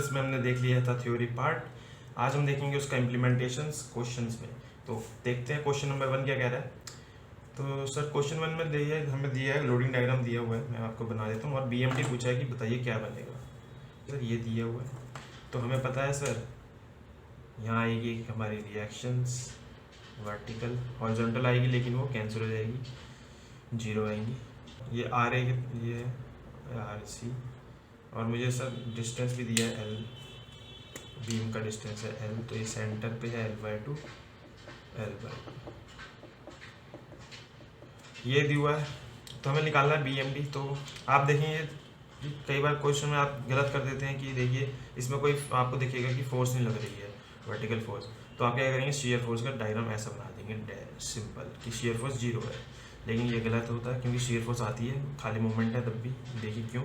Lectures में हमने देख लिया था थ्योरी पार्ट। आज हम देखेंगे उसका इम्प्लीमेंटेशंस क्वेश्चंस में। तो देखते हैं क्वेश्चन नंबर 1 क्या कह रहा है। तो सर क्वेश्चन 1 में हमें दिया है लोडिंग डायग्राम दिया हुआ है, मैं आपको बना देता हूँ। और बीएमटी पूछा है कि बताइए क्या बनेगा। सर ये दिया हुआ है तो हमें पता है सर यहाँ आएगी हमारी रिएक्शंस वर्टिकल, हॉरिजॉन्टल आएगी लेकिन वो कैंसिल हो जाएगी, 0 आएंगी। ये आर ए, ये आर सी, और मुझे सर डिस्टेंस भी दिया है एल, बीम का डिस्टेंस है एल, तो ये सेंटर पे है L/2 L/2 ये दिया हुआ है। तो हमें निकालना है BMD। तो आप देखेंगे कई बार क्वेश्चन में आप गलत कर देते हैं कि देखिए इसमें कोई आपको दिखेगा कि फोर्स नहीं लग रही है, वर्टिकल फोर्स, तो आप क्या करेंगे शियर फोर्स का डायग्राम ऐसा बना देंगे सिंपल कि शियर फोर्स 0 है। लेकिन ये गलत होता है क्योंकि शियर फोर्स आती है, खाली मूवमेंट है तब भी। देखिए क्यों,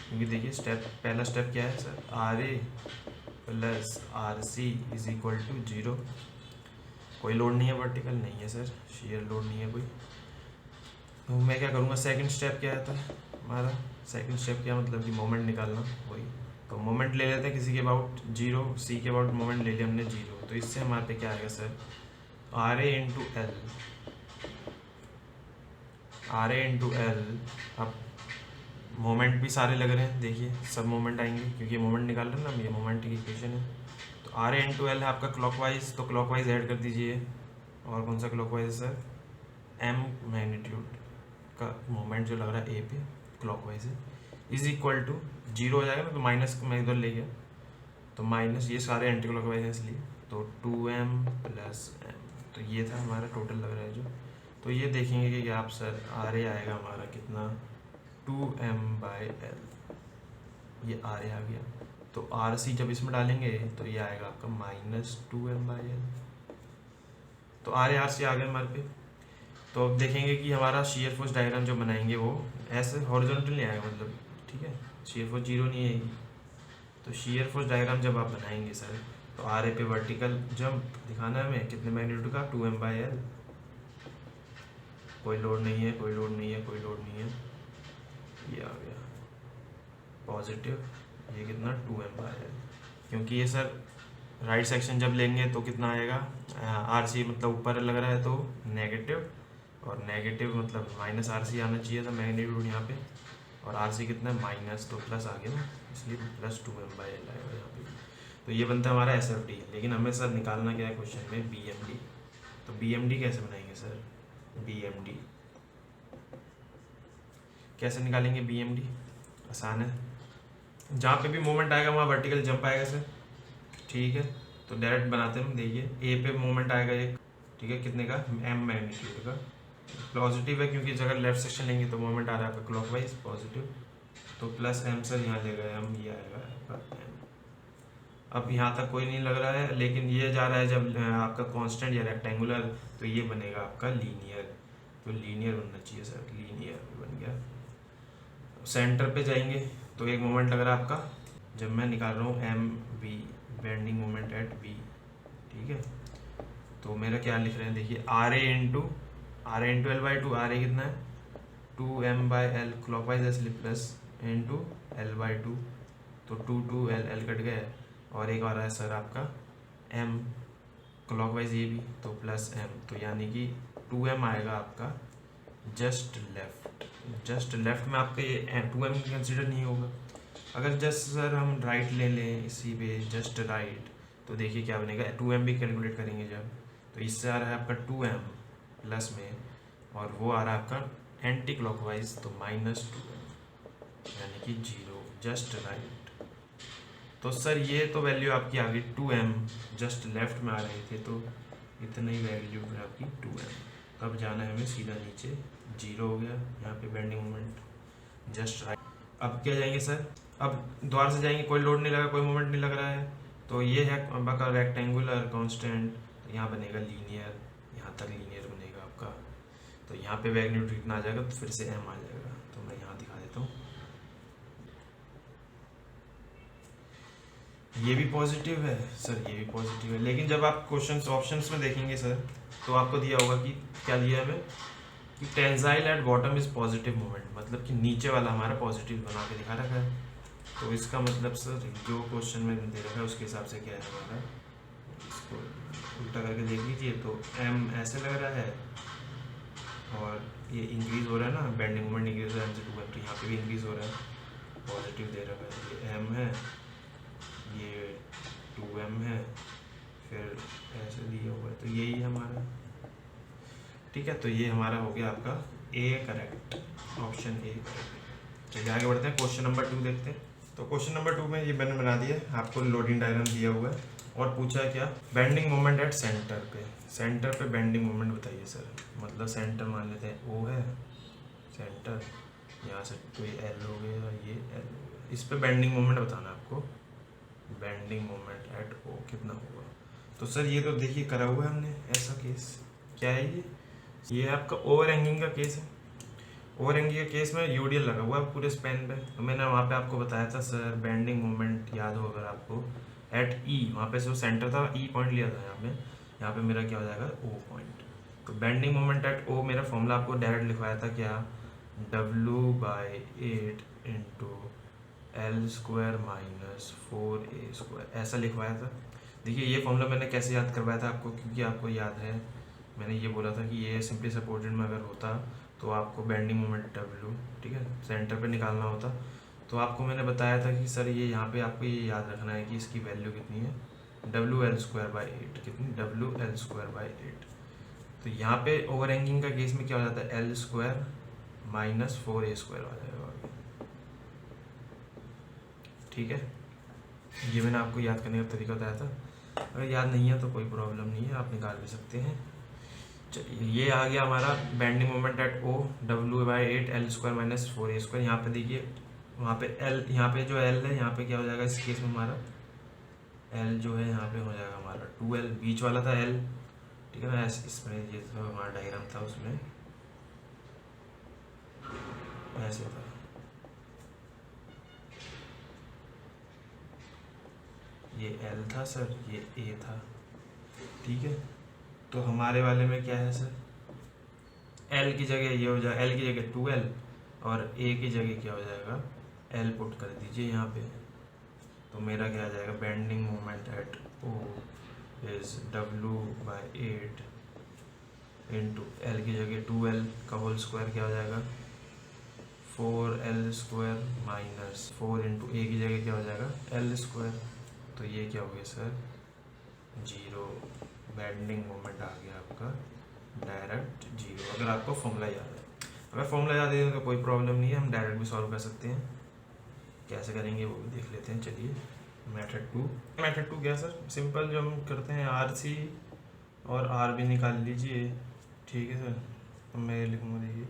क्योंकि देखिए पहला स्टेप क्या है सर, RA + RC = 0। कोई लोड नहीं है, वर्टिकल नहीं है सर, शियर लोड नहीं है कोई। तो मैं क्या करूँगा, सेकंड स्टेप क्या आता है हमारा, सेकंड स्टेप क्या मतलब कि मोमेंट निकालना, वही। तो मोमेंट ले लेते हैं किसी के अबाउट 0, C के अबाउट मोमेंट ले लिया हमने 0। तो इससे हमारे पे क्या आएगा सर, RA × L। अब मोमेंट भी सारे लग रहे हैं, देखिए सब मोमेंट आएंगे क्योंकि मोमेंट निकाल रहे हैं ना हम, ये मोमेंट की इक्वेशन है। तो RA × L है आपका क्लॉकवाइज, तो क्लॉकवाइज ऐड कर दीजिए। और कौन सा क्लॉकवाइज है सर, M मैग्नीट्यूड का मोमेंट जो लग रहा है A पे, क्लॉकवाइज है, = 0 हो जाएगा ना, तो माइनस मैं इधर ले गया तो माइनस, ये सारे एंटी क्लॉकवाइज है इसलिए, तो 2M + M। तो ये था हमारा टोटल लग रहा है जो। तो ये देखेंगे कि आप सर RA आएगा हमारा कितना, 2M/L, ये RA आ गया। तो RC जब इसमें डालेंगे तो ये आएगा आपका -2M/L। तो RA RC आ गए हमारे पे। तो अब देखेंगे कि हमारा शियर फोर्स डायग्राम जो बनाएंगे वो ऐसे हॉरिजॉन्टल नहीं आएगा, मतलब ठीक है, शियर फोर्स 0 नहीं आएगी। तो शियर फोर्स डायग्राम जब आप बनाएंगे सर, तो RA पे वर्टिकल जंप दिखाना है हमें कितने मैग्नीट्यूड का, 2M/L। कोई लोड नहीं है, कोई लोड नहीं है, कोई लोड नहीं है, ये आ गया पॉजिटिव, ये कितना 2M/L। क्योंकि ये सर राइट सेक्शन जब लेंगे तो कितना आएगा, RC मतलब ऊपर लग रहा है तो नेगेटिव, और नेगेटिव मतलब -RC आना चाहिए था मैग्नीट्यूड यहाँ पे, और RC कितना है माइनस, तो प्लस आ गया ना, इसलिए +2M/L आएगा यहाँ पे। तो ये बनता है हमारा SFD। लेकिन हमें सर निकालना क्या है क्वेश्चन में, BMD। तो BMD कैसे बनाएंगे सर, BMD कैसे निकालेंगे, BMD आसान है, जहाँ पे भी मोमेंट आएगा वहाँ वर्टिकल जंप आएगा सर, ठीक है। तो डायरेक्ट बनाते हैं हम, देखिए A पे मोमेंट आएगा एक, ठीक है, कितने का, M मैग्नीट्यूड का, पॉजिटिव है क्योंकि अगर लेफ्ट सेक्शन लेंगे तो मोमेंट आ रहा है आपका क्लॉकवाइज पॉजिटिव, तो +M सर यहाँ ले गए हम, ये आएगा आपका M। अब यहाँ तक कोई नहीं लग रहा है, लेकिन ये जा रहा है जब आपका कांस्टेंट या रेक्टेंगुलर, तो ये बनेगा आपका लीनियर। तो लीनियर बनना चाहिए सर, लीनियर बन गया। सेंटर पे जाएंगे तो एक मोमेंट लग रहा है आपका, जब मैं निकाल रहा हूँ MV, bending moment eight B, ठीक है। तो मेरा क्या लिख रहे हैं, देखिए RA × L/2, RA कितना है 2M/L क्लॉकवाइज इसलिए प्लस इंटू L/2, तो 2L कट गया, और एक आ रहा है सर आपका M क्लॉकवाइज ये भी, तो +M, तो यानी कि 2M आएगा आपका जस्ट लेफ्ट में आपका ये 2M कंसिडर नहीं होगा। अगर जस्ट सर हम राइट ले लें इसी पे, जस्ट राइट, तो देखिए क्या बनेगा, 2M भी कैलकुलेट करेंगे जब, तो इससे आ रहा है आपका 2M प्लस में, और वो आ रहा है आपका एंटी क्लॉकवाइज, तो -2M, यानी कि 0, जस्ट राइट। तो सर ये तो वैल्यू आपकी आ गई 2M, जस्ट लेफ्ट में आ रही थी, तो इतनी वैल्यू है आपकी 2M। तो अब जाना है हमें सीधा नीचे, 0 हो गया यहाँ पे बेंडिंग मोमेंट, जस्ट राइट। अब क्या जाएंगे सर, अब द्वार से जाएंगे, कोई लोड नहीं लगा, कोई मोमेंट नहीं लग रहा है, तो ये है आपका रेक्टेंगुलर कांस्टेंट, तो यहाँ बनेगा लीनियर, यहाँ तक लीनियर बनेगा आपका। तो यहाँ पे मैग्नीट्यूड कितना आ जाएगा, तो फिर से M आ जाएगा, तो मैं यहाँ दिखा देता हूँ, ये भी पॉजिटिव है सर, ये भी पॉजिटिव है। लेकिन जब आप क्वेश्चंस ऑप्शंस में देखेंगे सर, तो आपको दिया होगा कि क्या दिया है हमें, कि tensile at bottom is positive moment, मतलब कि नीचे वाला हमारा पॉजिटिव बना के दिखा रखा है। तो इसका मतलब सर जो क्वेश्चन में दे रखा है उसके हिसाब से क्या है हमारा, इसको उल्टा करके देख लीजिए। तो एम ऐसे लग रहा है और ये इंक्रीज़ हो रहा है ना, बेंडिंग मोमेंट इंक्रीज हो रहा है एम से 2m, तो यहाँ पे भी इंक्रीज़ हो रहा है, पॉजिटिव दे रखा है। ये एम है, ये 2m है, फिर ऐसे दिया हुआ है, तो यही है हमारा। ठीक है, तो ये हमारा हो गया आपका A correct, option A correct. चलिए आगे बढ़ते हैं, क्वेश्चन नंबर 2 देखते हैं। तो क्वेश्चन नंबर 2 में ये मैंने बना दिया, आपको लोडिंग डायग्राम दिया हुआ है और पूछा है क्या, बेंडिंग मोमेंट एट सेंटर पे। सेंटर पे बेंडिंग मोमेंट बताइए सर। मतलब सेंटर मान लेते हैं ओ है, सेंटर यहाँ से कोई एल हो गया, ये एल हो गया, इस पे बेंडिंग मोमेंट बताना है आपको। बेंडिंग मोमेंट एट ओ कितना होगा। तो सर ये तो देखिए करा हुआ है हमने ऐसा केस। क्या है ये आपका ओवर हैंगिंग का केस है। ओवर हैंगिंग के केस में यूडीएल लगा हुआ है पूरे स्पैन पे। तो मैंने वहाँ पे आपको बताया था सर, बेंडिंग मोमेंट याद हो अगर आपको, एट ई, वहाँ पे जो सेंटर था ई पॉइंट लिया था यहाँ पे मेरा क्या हो जाएगा, ओ पॉइंट। तो बेंडिंग मोमेंट एट ओ मेरा फॉर्मूला आपको डायरेक्ट लिखवाया था क्या, W/8 into L square minus 4a², ऐसा लिखवाया था। देखिए ये फॉर्मूला मैंने कैसे याद करवाया था आपको, क्योंकि आपको याद है मैंने ये बोला था कि ये सिंपली सपोर्टेड में अगर होता तो आपको बेंडिंग मोमेंट W, ठीक है, सेंटर पे निकालना होता। तो आपको मैंने बताया था कि सर ये यहाँ पे आपको ये याद रखना है कि इसकी वैल्यू कितनी है, WL²/8, कितनी, WL²/8। तो यहाँ पे ओवर हैंगिंग का केस में क्या हो जाता है, L² माइनस 4a² आ जाएगा आगे। ठीक है, ये मैंने आपको याद करने का तरीका बताया था। अगर याद नहीं है तो कोई प्रॉब्लम नहीं है, आप निकाल भी सकते हैं। चलिए ये आ गया हमारा bending moment at O, W/8 L² minus 4a²। यहाँ पे देखिए वहाँ पे L, यहाँ पे जो L है यहाँ पे क्या हो जाएगा इस केस में हमारा, L जो है यहाँ पे हो जाएगा हमारा 2L, बीच वाला था L, ठीक है ना, इसमें ये था हमारा डायग्राम था, उसमें ऐसे था। ये L था सर, ये A था, ठीक है। तो हमारे वाले में क्या है सर, L की जगह ये हो जाएगा, L की जगह 2L और A की जगह क्या हो जाएगा, L पुट कर दीजिए यहाँ पे। तो मेरा क्या आ जाएगा, bending moment eight O is W/8 into L की जगह 2L का होल स्क्वायर क्या हो जाएगा, 4L² माइनस 4 इंटू A की जगह क्या हो जाएगा, L²। तो ये क्या हो गया सर, 0। बेंडिंग मोमेंट आ गया आपका डायरेक्ट 0, अगर आपको फॉर्मूला याद है। अगर फॉर्मूला याद है तो कोई प्रॉब्लम नहीं है, हम डायरेक्ट भी सॉल्व कर सकते हैं। कैसे करेंगे वो भी देख लेते हैं। चलिए मेथड टू क्या सर, सिंपल जो हम करते हैं, RC और RB निकाल लीजिए, ठीक है सर। तो मैं लिखूँगा, देखिए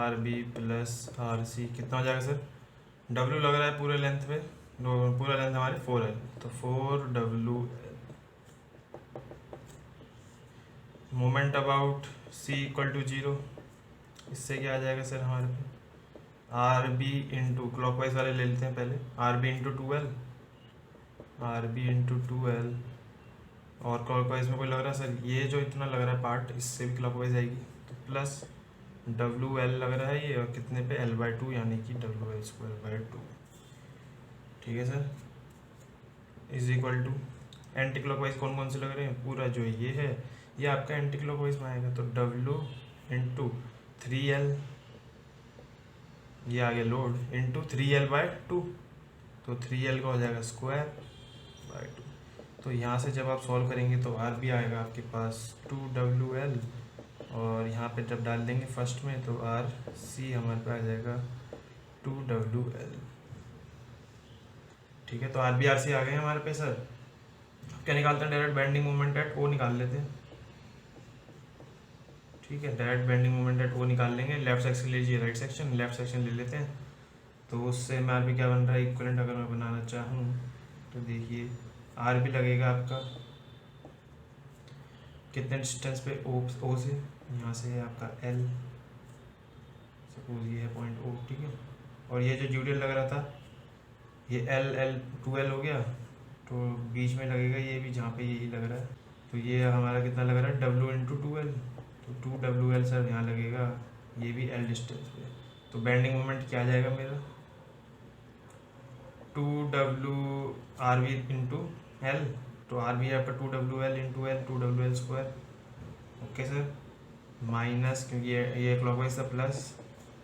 RB प्लस RC कितना हो जाएगा सर, W लग रहा है पूरे लेंथ पे, पूरा लेंथ हमारी 4L, तो 4WL। मोमेंट अबाउट C = 0, इससे क्या आ जाएगा सर हमारे पे, RB इंटू क्लॉकवाइज वाले ले लेते हैं पहले, RB into 2L, RB into 2L, और क्लॉकवाइज में कोई लग रहा है सर, ये जो इतना लग रहा है पार्ट, इससे भी क्लॉकवाइज आएगी, तो प्लस WL लग रहा है ये, और कितने पे, L/2, यानी कि WL²/2, ठीक है sir, is equal to anti clockwise कौन कौन से लग रहे हैं, पूरा जो ये है ये आपका एंटी क्लॉकवाइज में आएगा, तो W इंटू 3L, ये आगे लोड, इंटू 3L/2, तो 3L का हो जाएगा ²/2। तो यहाँ से जब आप सॉल्व करेंगे तो RB आएगा आपके पास 2WL, और यहाँ पे जब डाल देंगे फर्स्ट में तो RC हमारे पास आ जाएगा 2WL, ठीक है। तो RB RC आ गए हमारे पे सर। क्या निकालते हैं, direct bending moment eight O निकाल लेते हैं, ठीक है। Direct bending moment eight O निकाल लेंगे, लेफ्ट सेक्शन लीजिए, राइट सेक्शन, लेफ्ट सेक्शन ले लेते हैं। तो उससे में RB क्या बन रहा है, इक्वलेंट अगर मैं बनाना चाहूँ तो देखिए RB लगेगा आपका कितने डिस्टेंस पे, O से, यहाँ से है आपका L, सपोज ये है पॉइंट O, ठीक है। और ये जो ड्यूडियल लग रहा था ये L 2L हो गया, तो बीच में लगेगा ये भी, जहाँ पे यही लग रहा है, तो ये हमारा कितना लग रहा है, W इंटू 2L, तो 2WL सर यहाँ लगेगा, ये भी L डिस्टेंस पे। तो बेंडिंग मोमेंट क्या आ जाएगा मेरा, 2WRV इंटू एल, तो आर बी है आपका 2WL into L, 2WL square. Okay sir, minus क्योंकि ये क्लॉकवाइज था प्लस,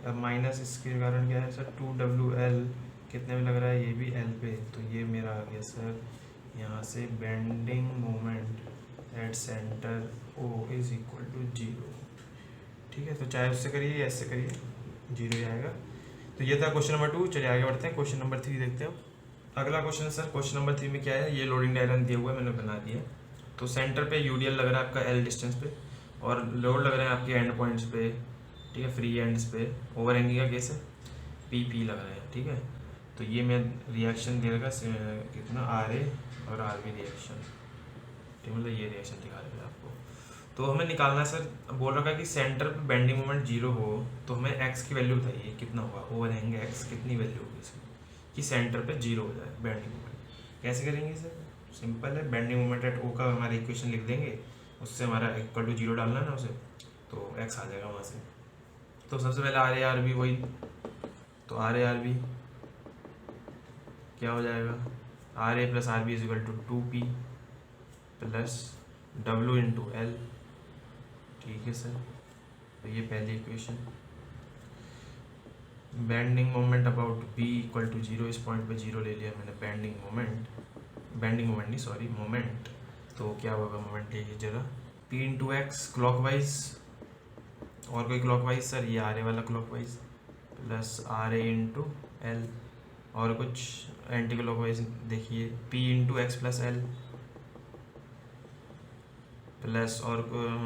अब माइनस इसके कारण क्या है सर 2WL कितने में लग रहा है, ये भी एल पे, तो ये मेरा आ गया सर यहाँ से bending moment at centre O is equal to 0। ठीक है, तो चाहे उससे करिए या इससे करिए 0 ही आएगा। तो ये था क्वेश्चन नंबर 2। चलिए आगे बढ़ते हैं, क्वेश्चन नंबर 3 देखते हैं। अगला क्वेश्चन सर, क्वेश्चन नंबर 3 में क्या है, ये लोडिंग डायग्राम दिया हुआ है, मैंने बना दिया। तो सेंटर पे यूडीएल लग रहा है आपका एल डिस्टेंस पे, और लोड लग रहे हैं आपके एंड पॉइंट्स पे, ठीक है, फ्री एंड्स पे। ओवर हैंगिंग का केस है, पी लग रहे हैं। ठीक है, तो ये मैं रिएक्शन दे रखा कितना आर ए और आर बी रिएक्शन, ठीक, मतलब ये रिएक्शन दिखा रहे हैं आपको। तो हमें निकालना है सर, बोल रखा है कि सेंटर पे बेंडिंग मोमेंट 0 हो, तो हमें एक्स की वैल्यू बताइए कितना होगा, ओवर हैंग एक्स कितनी वैल्यू होगी इसकी कि सेंटर पे 0 हो जाए बेंडिंग मोमेंट। कैसे करेंगे सर, सिंपल है, बेंडिंग मोमेंट एट ओ का हमारा इक्वेशन लिख देंगे, उससे हमारा इक्वल टू 0 डालना है ना उसे, तो एक्स आ जाएगा वहाँ से। तो सबसे पहले आर ए आर बी वही, तो आर ए आर बी क्या हो जाएगा, R A plus R B is equal to 2P plus W into L. ठीक है सर, तो ये पहली equation. Bending moment about B equal to 0, इस पॉइंट पे 0 ले लिया मैंने, बेंडिंग मोमेंट नहीं सॉरी मोमेंट, तो क्या होगा मोमेंट, ये जरा P इंटू एक्स क्लॉकवाइज, और कोई क्लॉकवाइज सर, ये आर ए वाला clockwise, plus R A into L, और कुछ एंटी क्लॉकवाइज देखिए P into X plus L, plus और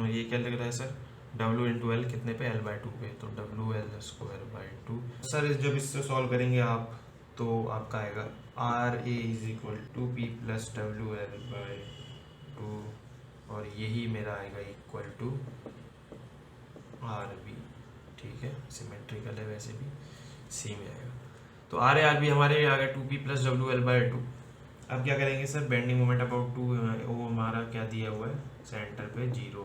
ये क्या लग रहा है सर W इंटू एल कितने पे, L/2 पे, तो WL स्क्वायर बाई 2। सर जब इससे सॉल्व करेंगे आप तो आपका आएगा R A is equal to P plus WL/2, और यही मेरा आएगा इक्वल टू आर बी। ठीक है, सिमेट्रिकल है वैसे भी, सी में आएगा। तो आर ए आर बी हमारे आ गया 2P प्लस WL/2। अब क्या करेंगे सर, बेंडिंग मोमेंट अबाउट 2 वो हमारा क्या दिया हुआ है सेंटर पे 0,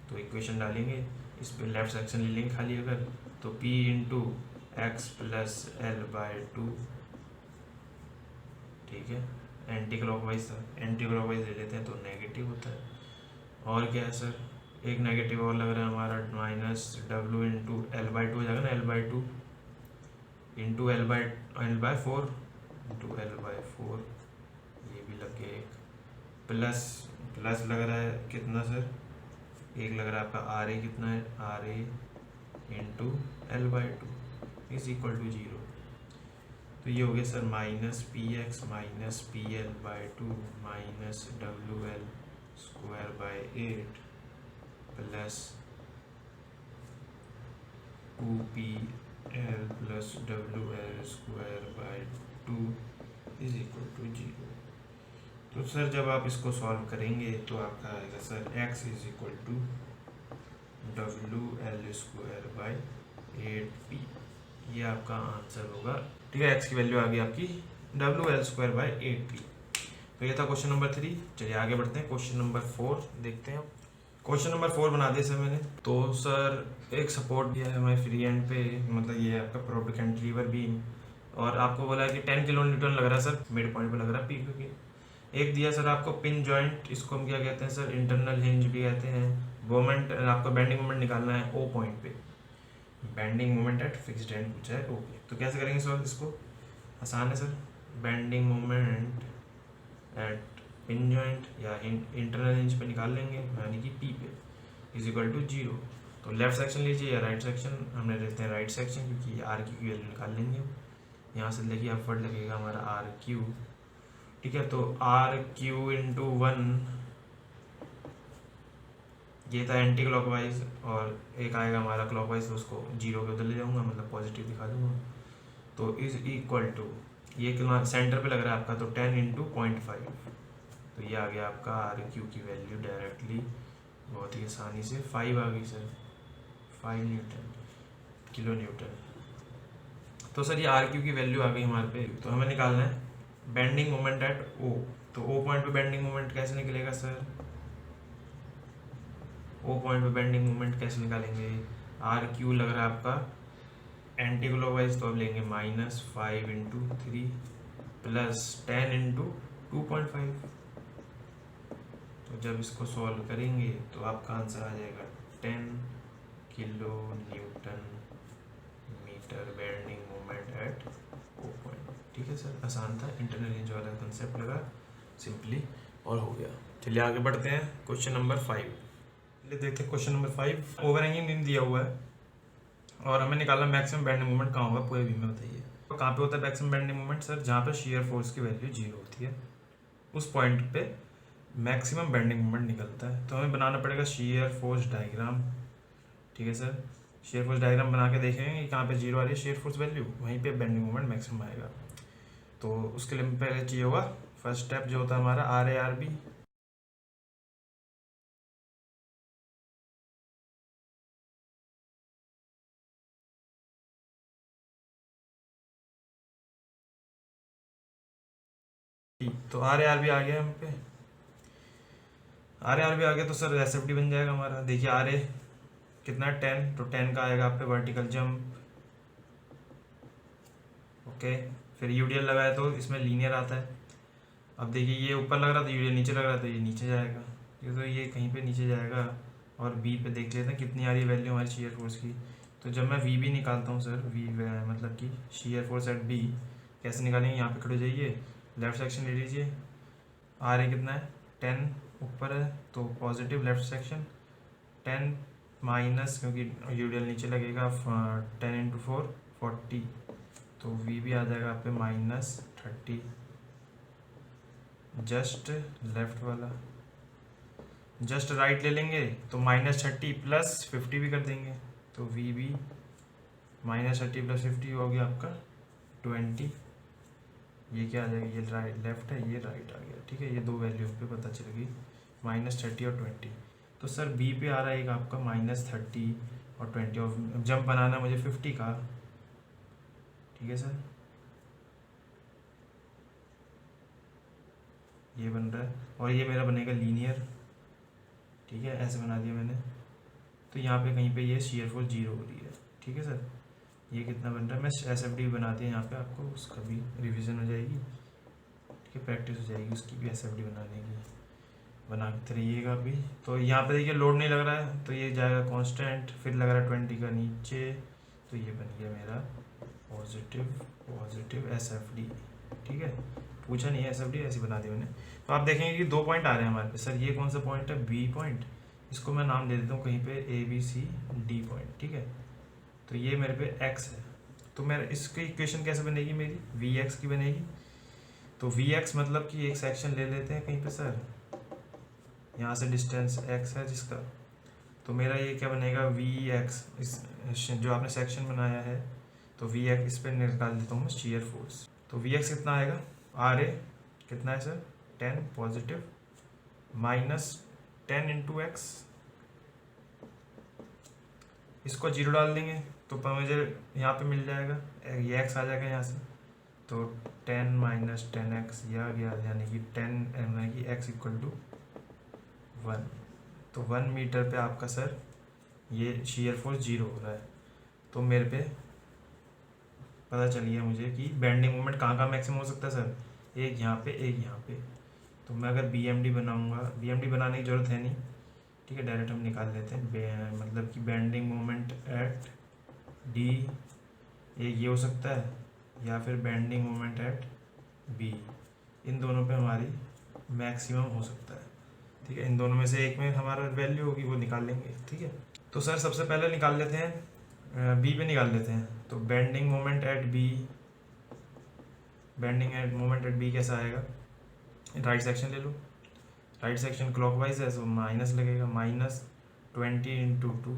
तो इक्वेशन डालेंगे, इस पे लेफ्ट सेक्शन ले लेंगे खाली अगर, तो P into X plus L/2। ठीक है, एंटी क्लॉकवाइज था, एंटी क्लॉकवाइज ले लेते हैं तो नेगेटिव होता है, और क्या है सर, एक नेगेटिव और लग रहा है हमारा, माइनस W इंटू L/2 हो जाएगा ना, L/2 into L/4 into L/4, ये भी लग गया एक, प्लस लग रहा है कितना सर, एक लग रहा है आपका आर ए कितना है, R A into L/2 is equal to 0। तो ये हो गया sir minus PX minus PL/2 minus WL square by 8 plus 2PL plus WL square by 2 is equal to 0। तो सर जब आप इसको सॉल्व करेंगे तो आपका आएगा sir x is equal to WL square by 8P, ये आपका आंसर होगा। ठीक है, x की वैल्यू आ गई आपकी WL स्क्वायर बाई 8P। तो ये था क्वेश्चन नंबर 3। चलिए आगे बढ़ते हैं, क्वेश्चन नंबर 4 देखते हैं। क्वेश्चन नंबर 4 बना दिया सर मैंने। तो सर एक सपोर्ट दिया है हमें फ्री एंड पे, मतलब ये आपका प्रोड कैंटिलीवर बीम, और आपको बोला है कि 10 किलो न्यूटन लग रहा है सर, मिड पॉइंट पे लग रहा है पी क्योंकि। एक दिया सर आपको पिन जॉइंट, इसको हम क्या कहते हैं सर, इंटरनल हिंज भी कहते हैं। मोमेंट आपको बेंडिंग मोमेंट निकालना है ओ पॉइंट पे, bending moment eight fixed and पूछा है ओके। तो कैसे करेंगे सर इसको, आसान है sir, bending moment eight pin joint या इंटरनल हिंज पे निकाल लेंगे, यानी कि पी पे इज इक्वल टू 0। तो लेफ्ट सेक्शन लीजिए या राइट सेक्शन, हमने लेते हैं राइट सेक्शन क्योंकि आर क्यू की वैल्यू निकाल लेंगे। यहाँ से देखिए अपवर्ड लगेगा हमारा आर क्यू। ठीक है, तो आर क्यू इंटू 1 ये था एंटी क्लॉकवाइज, और एक आएगा हमारा क्लॉकवाइज, तो उसको 0 के उधर ले जाऊंगा, मतलब पॉजिटिव दिखा दूंगा। तो इज इक्वल टू, ये सेंटर पे लग रहा है आपका, तो 10 इंटू 0.5, तो ये आ गया आपका आर क्यू की वैल्यू डायरेक्टली, बहुत ही आसानी से 5 आ गई सर, 5 न्यूटन किलो न्यूटन। तो सर ये आर क्यू की वैल्यू आ गई हमारे पे। तो हमें निकालना है बेंडिंग मोमेंट एट ओ। तो ओ पॉइंट पे बेंडिंग मोमेंट कैसे निकलेगा सर, ओ पॉइंट पे बेंडिंग मोमेंट कैसे निकालेंगे, आर क्यू लग रहा है आपका एंटी क्लॉकवाइज, तो अब लेंगे -5 इंटू 3 प्लस 10 इंटू 2.5। तो जब इसको सॉल्व करेंगे तो आपका आंसर आ जाएगा 10 kilo newton metre bending moment at O point. ठीक है सर, आसान था, इंटरनल रेंज वाला कंसेप्ट लगा सिंपली और हो गया। चलिए आगे बढ़ते हैं क्वेश्चन नंबर 5। चलिए देखते हैं question number 5। Over hanging beam दिया हुआ है और हमें निकालना मैक्सिमम बेंडिंग मोमेंट कहाँ होगा पूरे बीम में, बताइए। तो कहाँ पे होता है मैक्सिमम बेंडिंग मोमेंट सर? जहाँ पे शियर फोर्स की वैल्यू 0 होती है, उस पॉइंट पे मैक्सिमम बेंडिंग मोमेंट निकलता है। तो हमें बनाना पड़ेगा शियर फोर्स डायग्राम। ठीक है सर, शेयर फोर्स डायग्राम बना के देखेंगे कि कहाँ पे 0 आ रही है शेयर फोर्स वैल्यू, वहीं पे बेंडिंग मोमेंट मैक्सिमम आएगा। तो उसके लिए पहले चाहिए होगा फर्स्ट स्टेप जो होता है हमारा RA/RB। तो RA/RB आ गया हम पे, RA/RB आ गया तो सर SFD बन जाएगा हमारा। देखिए RA कितना है 10, तो 10 का आएगा आप पे वर्टिकल जंप। ओके, फिर यूडीएल लगाया तो इसमें लीनियर आता है। अब देखिए ये ऊपर लग रहा था, यूडीएल नीचे लग रहा था, ये नीचे जाएगा, ये तो ये कहीं पे नीचे जाएगा। और बी पे देख लेते हैं कितनी आ रही है वैल्यू हमारी शियर फोर्स की। तो जब मैं वी बी निकालता हूँ सर, वी मतलब कि शियर फोर्स एट बी कैसे निकालेंगे, यहाँ पे खड़े हो जाइए, लेफ्ट सेक्शन ले लीजिए। आर ए कितना है 10 ऊपर है तो पॉजिटिव लेफ्ट सेक्शन 10 माइनस, क्योंकि यूडीएल नीचे लगेगा 10 इंटू 4 40, तो वी भी आ जाएगा आप पे -30। जस्ट लेफ्ट वाला जस्ट राइट ले लेंगे तो -30 प्लस 50 भी कर देंगे, तो वी भी -30 प्लस 50 हो गया आपका 20। ये क्या आ जाएगा, ये राइट लेफ्ट है, ये राइट आ गया। ठीक है, ये दो वैल्यू पे पता चलेगी -30 और 20। तो सर बी पे आ रहा है एक आपका -30 और 20, और जंप बनाना है मुझे 50 का। ठीक है सर, ये बन रहा है और ये मेरा बनेगा लीनियर। ठीक है, ऐसे बना दिया मैंने। तो यहाँ पे कहीं पे ये शियर फोर्स 0 हो रही है। ठीक है सर, ये कितना बन रहा है, मैं SFD बना दिया यहाँ पे, आपको उसका भी रिवीजन हो जाएगी। ठीक है, प्रैक्टिस हो जाएगी उसकी भी, SFD बनाने की, बनाते रहिएगा अभी। तो यहाँ पे देखिए लोड नहीं लग रहा है तो ये जाएगा कांस्टेंट, फिर लग रहा है 20 का नीचे, तो ये बन गया मेरा पॉजिटिव SFD। ठीक है, पूछा नहीं है SFD, ऐसे बना दिया मैंने। तो आप देखेंगे कि 2 पॉइंट आ रहे हैं हमारे पे। सर ये कौन सा पॉइंट है, B पॉइंट, इसको मैं नाम दे देता हूँ कहीं पे ABCD पॉइंट। ठीक है, तो ये मेरे पे x है, तो मेरा इसकी इक्वेशन कैसे बनेगी, मेरी Vx की बनेगी। तो Vx मतलब कि एक सेक्शन ले लेते हैं कहीं पे सर, यहाँ से डिस्टेंस x है जिसका, तो मेरा ये क्या बनेगा Vx, इस जो आपने सेक्शन बनाया है, तो Vx इस पर निकाल देता हूँ मैं शियर फोर्स। तो Vx कितना आएगा, RA कितना है सर 10 पॉजिटिव -10 इंटू एक्स, इसको 0 डाल देंगे तो मुझे यहाँ पे मिल जाएगा, ये x आ जाएगा यहाँ से, तो 10 - 10x ये आ गया, यानी कि 10 यानी कि x इक्वल टू 1। तो 1 मीटर पे आपका सर ये शियर फोर्स 0 हो रहा है। तो मेरे पे पता चल गया मुझे कि बेंडिंग मोमेंट कहाँ कहाँ मैक्सिमम हो सकता है सर, एक यहाँ पे एक यहाँ पे। तो मैं अगर BMD बनाऊँगा, BMD बनाने की ज़रूरत है नहीं, ठीक है, डायरेक्ट हम निकाल लेते हैं। मतलब कि बेंडिंग मोमेंट एट D एक ये हो सकता है, या फिर बेंडिंग मोमेंट एट B, इन दोनों पे हमारी मैक्सिमम हो सकता है। ठीक है, इन दोनों में से एक में हमारा वैल्यू होगी, वो निकाल लेंगे। ठीक है, तो सर सबसे पहले निकाल लेते हैं B पे निकाल लेते हैं। तो bending moment eight B, bending moment eight B कैसा आएगा, राइट सेक्शन ले लो, राइट सेक्शन क्लॉकवाइज है तो माइनस लगेगा, -20 इंटू 2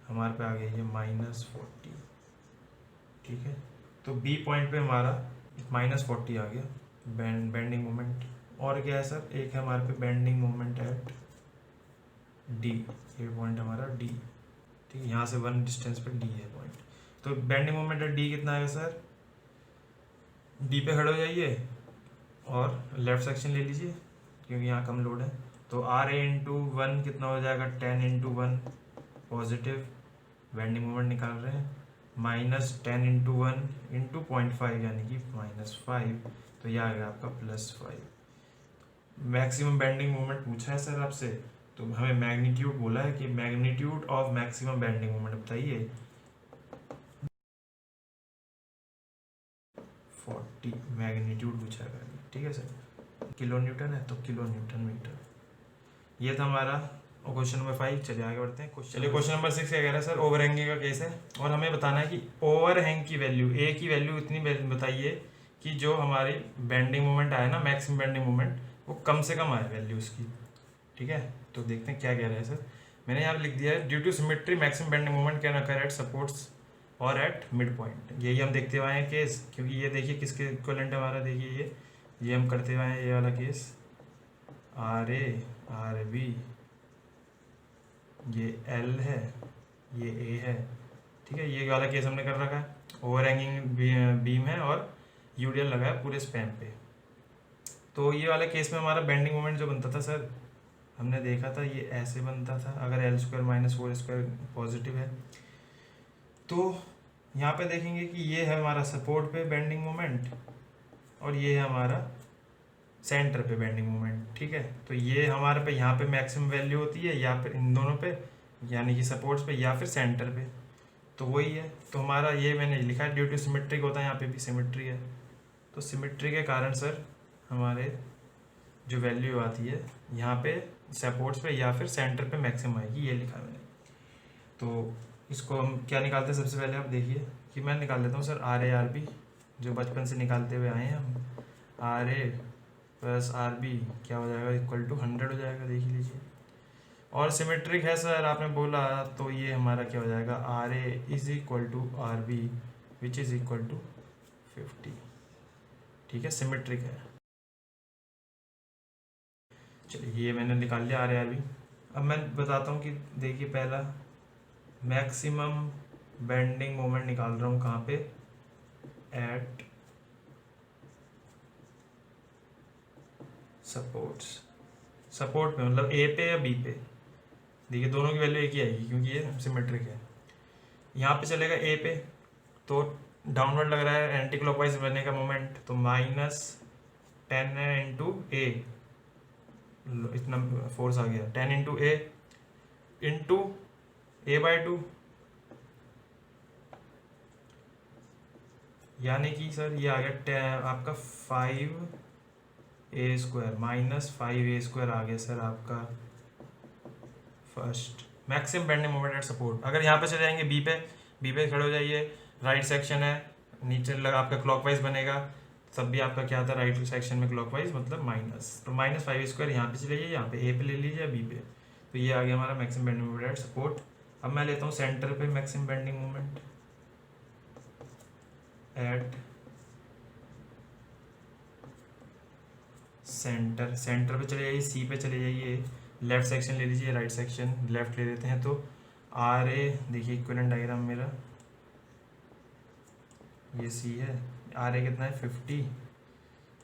हमारे पे आ गया ये -40। ठीक है, तो B पॉइंट पे हमारा -40 आ गया बेंडिंग मोमेंट। और क्या है सर, एक है हमारे पे बेंडिंग मोमेंट एट D, ये पॉइंट हमारा D। ठीक है, यहाँ से 1 डिस्टेंस पे D है पॉइंट। तो बेंडिंग मोमेंट एट D कितना आएगा सर, D पे खड़े हो जाइए और लेफ्ट सेक्शन ले लीजिए क्योंकि यहाँ कम लोड है। तो RA इंटू 1 कितना हो जाएगा, 10 इंटू 1 पॉजिटिव, बेंडिंग मोमेंट निकाल रहे हैं -10 इंटू 1 इंटू 0.5 यानी कि -5, तो यह आ गया आपका +5। मैक्सिमम बेंडिंग मोमेंट पूछा है सर आपसे, तो हमें मैग्नीट्यूड बोला है कि magnitude of maximum bending moment बताइए। 40 मैग्नीट्यूड पूछा है, ठीक है सर। किलो न्यूटन है तो किलो न्यूटन मीटर। ये था हमारा क्वेश्चन नंबर 5। चलिए आगे बढ़ते हैं। चलिए क्वेश्चन नंबर 6 क्या कह रहा है सर, ओवरहैंगिंग का केस है और हमें बताना है कि ओवरहैंग की वैल्यू, ए की वैल्यू इतनी बताइए कि जो हमारी बेंडिंग मोमेंट आया ना, मैक्सिमम बेंडिंग मोमेंट, वो कम से कम आए वैल्यू उसकी। ठीक है, तो देखते हैं क्या कह रहा है सर। मैंने यहाँ लिख दिया है, due to symmetry maximum bending moment can occur at supports और एट मिड पॉइंट। यही हम देखते हुए आए हैं केस, क्योंकि ये देखिए किसके इक्विवेलेंट है हमारा, देखिए ये हम करते हुए आए हैं, ये वाला case R A R B, ये एल है, ये ए है। ठीक है, ये वाला केस हमने कर रखा है। ओवरहैंगिंग बीम है और यूडीएल लगा है पूरे स्पैन पे। तो ये वाले केस में हमारा बेंडिंग मोमेंट जो बनता था सर, हमने देखा था ये ऐसे बनता था अगर L² - 4² पॉजिटिव है। तो यहाँ पे देखेंगे कि ये है हमारा सपोर्ट पे बेंडिंग मोमेंट और ये है हमारा सेंटर पे बेंडिंग मोमेंट। ठीक है, तो ये हमारे पे यहाँ पे मैक्सिमम वैल्यू होती है या फिर इन दोनों पे, यानी कि सपोर्ट्स पे या फिर सेंटर पे, तो वही है। तो हमारा ये मैंने लिखा है ड्यू टू सिमेट्रिक होता है, यहाँ पे भी सिमेट्री है, तो सिमेट्री के कारण सर हमारे जो वैल्यू आती है यहाँ पे सपोर्ट्स पे या फिर सेंटर पे मैक्सिमम आएगी, ये लिखा मैंने। तो इसको हम क्या निकालते हैं, सबसे पहले आप देखिए कि मैं निकाल लेता हूँ sir R A R B, जो बचपन से निकालते हुए आए हैं हम। R A plus R B क्या हो जाएगा, इक्वल टू 100 हो जाएगा, देख लीजिए। और सिमेट्रिक है सर आपने बोला, तो ये हमारा क्या हो जाएगा, R A is equal to R B which is equal to 50। ठीक है, सिमेट्रिक है। चलिए ये मैंने निकाल लिया आर ए आर बी। अब मैं बताता हूँ कि देखिए पहला मैक्सिमम बेंडिंग मोमेंट निकाल रहा हूँ कहाँ पे, एट सपोर्ट्स। सपोर्ट पे मतलब ए पे या बी पे, देखिए दोनों की वैल्यू एक ही आएगी क्योंकि ये सिमेट्रिक है। यहाँ पे चलेगा ए पे, तो डाउनवर्ड लग रहा है, एंटी क्लॉकवाइज बनने का मोमेंट, तो -10 इंटू ए, इतना फोर्स आ गया, 10 इंटू ए इंटू a/2, यानी कि सर ये आ गया आपका 5a² -5a² आ गया सर आपका first maximum bending moment eight support. अगर यहाँ पे चले जाएंगे बी पे खड़े हो जाइए, राइट सेक्शन है, नीचे लगा आपका क्लॉकवाइज बनेगा, तब भी आपका क्या था, राइट सेक्शन में क्लॉकवाइज मतलब माइनस, तो -5a² यहाँ पे चले जाइए, यहाँ पे ए पे ले लीजिए, बी पे, तो ये आ गया हमारा maximum bending moment eight support. अब मैं लेता हूँ सेंटर पे maximum bending moment at centre पे चले जाइए, सी पे चले जाइए, लेफ्ट सेक्शन ले लीजिए, राइट सेक्शन लेफ्ट ले लेते हैं, तो आर ए देखिए इक्विवेलेंट डायग्राम मेरा, ये सी है, आर ए कितना है 50,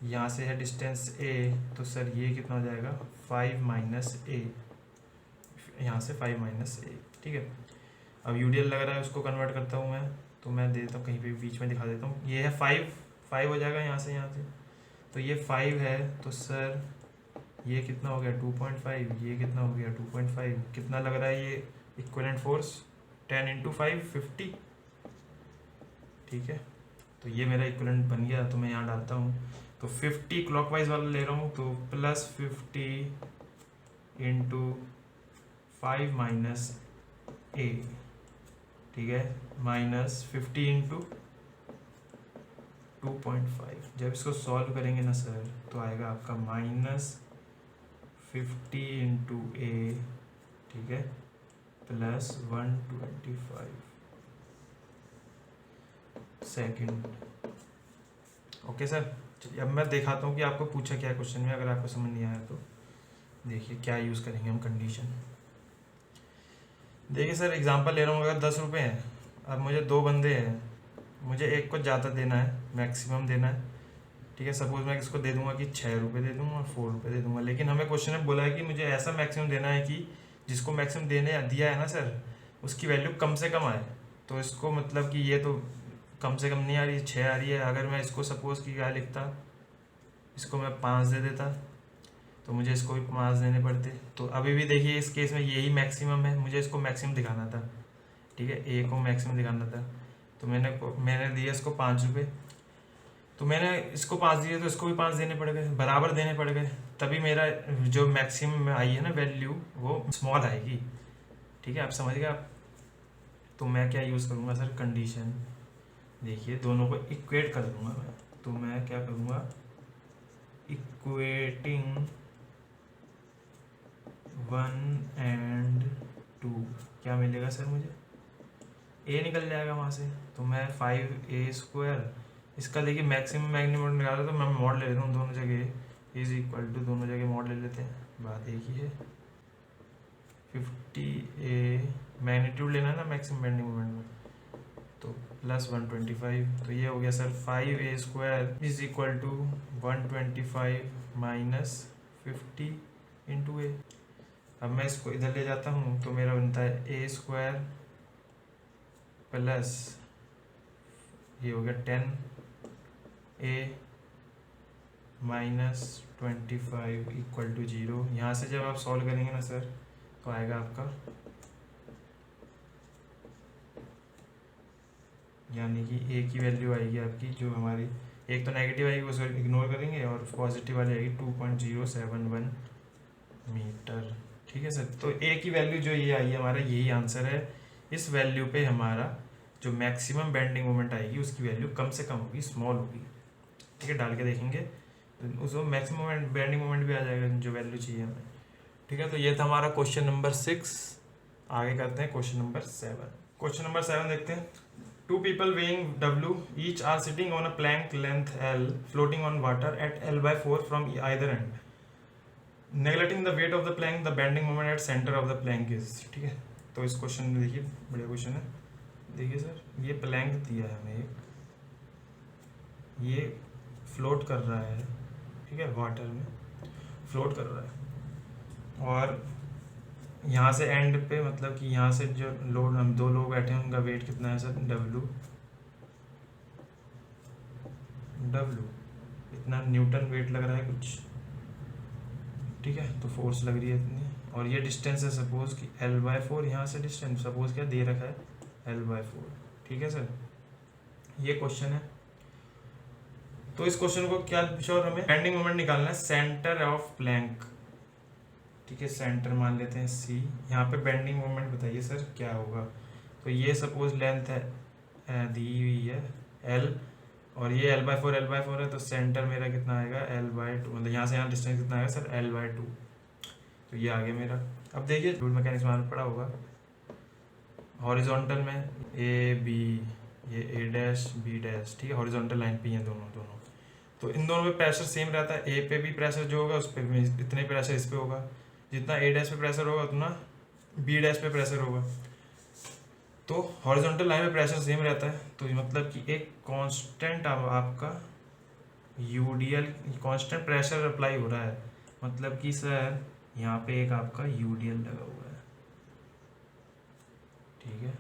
यहाँ से है डिस्टेंस ए, तो सर ये कितना हो जाएगा 5 - a, यहाँ से 5 - a। ठीक है, अब यूडीएल लग रहा है उसको कन्वर्ट करता हूँ मैं, तो मैं देता हूँ कहीं पे बीच में दिखा देता हूँ, ये है 5 हो जाएगा यहाँ से, तो ये 5 है, तो सर ये कितना हो गया 2.5, ये कितना हो गया 2.5, कितना लग रहा है ये इक्विवेलेंट फोर्स 10 इंटू 5 50। ठीक है, तो ये मेरा इक्विवेलेंट बन गया, तो मैं यहाँ डालता हूँ, तो 50 क्लॉकवाइज वाला ले रहा हूँ, तो +50 इंटू 5 - a, ठीक है, -50 इंटू 2.5। जब इसको सॉल्व करेंगे ना सर, तो आएगा आपका -50 इंटू a, ठीक है, +125 सेकेंड। ओके सर, चलिए अब मैं दिखाता हूँ कि आपको पूछा क्या है क्वेश्चन में, अगर आपको समझ नहीं आया तो देखिए क्या यूज़ करेंगे हम कंडीशन। देखिए सर एग्जांपल ले रहा हूँ, अगर 10 रुपये हैं, अब मुझे 2 बंदे हैं, मुझे एक को ज़्यादा देना है, मैक्सिमम देना है। ठीक है, सपोज मैं इसको दे दूंगा कि 6 रुपये दे दूंगा और 4 रुपये दे दूंगा, लेकिन हमें क्वेश्चन में बोला है कि मुझे ऐसा मैक्सिमम देना है कि जिसको मैक्सिमम देने दिया है ना सर, उसकी वैल्यू कम से कम आए। तो इसको मतलब कि ये तो कम से कम नहीं आ रही है, 6 आ रही है। अगर मैं इसको सपोज़ कि क्या लिखता, इसको मैं 5 दे देता तो मुझे इसको भी 5 देने पड़ते। तो अभी भी देखिए इस केस में यही मैक्सिमम है, मुझे इसको मैक्सिमम दिखाना था, ठीक है, ए को मैक्सिमम दिखाना था। तो मैंने दिया इसको 5 रुपये, तो मैंने इसको 5 दिए तो इसको भी 5 देने पड़ गए, बराबर देने पड़ गए, तभी मेरा जो मैक्सिमम आई है ना वैल्यू वो स्मॉल आएगी। ठीक है, आप समझ गए आप। तो मैं क्या यूज़ करूँगा सर, कंडीशन, देखिए दोनों को इक्वेट कर दूंगा मैं। तो मैं क्या करूँगा, इक्वेटिंग 1 एंड 2, क्या मिलेगा सर मुझे, ए निकल जाएगा वहाँ से। तो मैं 5a², इसका देखिए मैक्सिमम मैग्नीट्यूड निकाला, तो मैं मॉड ले लेता हूँ दोनों जगह, इज इक्वल टू दोनों जगह मॉड ले लेते हैं। बात एक ही है, 50a मैग्नीट्यूड लेना है ना मैक्सिमम बेंडिंग मोमेंट में, तो प्लस 125। तो ये हो गया sir 5a² is equal to 125 minus 50 into a. अब मैं इसको इधर ले जाता हूँ तो मेरा बनता है a² प्लस ये हो गया 10a माइनस 25 इक्वल टू 0। यहाँ से जब आप सॉल्व करेंगे ना सर तो आएगा आपका, यानी कि ए की वैल्यू आएगी आपकी जो हमारी, एक तो नेगेटिव आएगी उसको इग्नोर करेंगे और पॉजिटिव वाली आएगी 2.071 मीटर। ठीक है सर, तो ए की वैल्यू जो ये आई है हमारा यही आंसर है। इस वैल्यू पे हमारा जो मैक्सिमम बेंडिंग मोमेंट आएगी उसकी वैल्यू कम से कम होगी, स्मॉल होगी। ठीक है, डाल के देखेंगे तो उसको मैक्सिमम बेंडिंग मोमेंट भी आ जाएगा जो वैल्यू चाहिए हमें। ठीक है, तो ये था हमारा क्वेश्चन नंबर 6। आगे करते हैं क्वेश्चन नंबर 7। क्वेश्चन नंबर 7 देखते हैं। Two people weighing W each are sitting on a plank length L floating on water at L/4 from either end. Neglecting the weight of the plank, the bending moment at center of the plank is। ठीक है, तो इस question में देखिए बढ़िया question है। देखिए sir, ये प्लैंक दिया है हमें, ये फ्लोट कर रहा है, ठीक है, वाटर में फ्लोट कर रहा है, और यहाँ से एंड पे मतलब कि यहाँ से जो लोड, हम 2 लोग बैठे हैं उनका वेट कितना है सर, डब्लू इतना न्यूटन वेट लग रहा है कुछ। ठीक है, तो फोर्स लग रही है इतनी, और ये डिस्टेंस है सपोज कि L/4, यहाँ से डिस्टेंस सपोज क्या दे रखा है L/4। ठीक है सर, ये क्वेश्चन है। तो इस क्वेश्चन को क्या श्योर हमें बेंडिंग मोमेंट निकालना है सेंटर ऑफ प्लैंक। ठीक है, सेंटर मान लेते हैं C। यहाँ पे बेंडिंग मोमेंट बताइए सर क्या होगा। तो ये सपोज लेंथ है दी हुई है L, और ये L/4 है, तो सेंटर मेरा कितना आएगा L/2, मतलब यहाँ से यहाँ डिस्टेंस कितना आएगा सर L/2। तो ये आ गया मेरा। अब देखिए फ्लूइड मैकेनिक्स में पड़ा होगा, हॉरिजॉन्टल में A B, ये A' B', ठीक है, हॉरिजॉन्टल लाइन पे हैं दोनों। तो इन दोनों पे प्रेशर सेम रहता है, A पे भी प्रेशर जो होगा उस पर इतने प्रेशर इस पे होगा, जितना A' पे प्रेशर होगा उतना B' पे प्रेशर होगा। तो हॉरिजॉन्टल लाइन पे प्रेशर सेम रहता है, तो मतलब कि एक कांस्टेंट आपका यूडीएल कांस्टेंट प्रेशर अप्लाई हो रहा है, मतलब कि सर यहाँ पे एक आपका यूडीएल लगा हुआ है। ठीक है,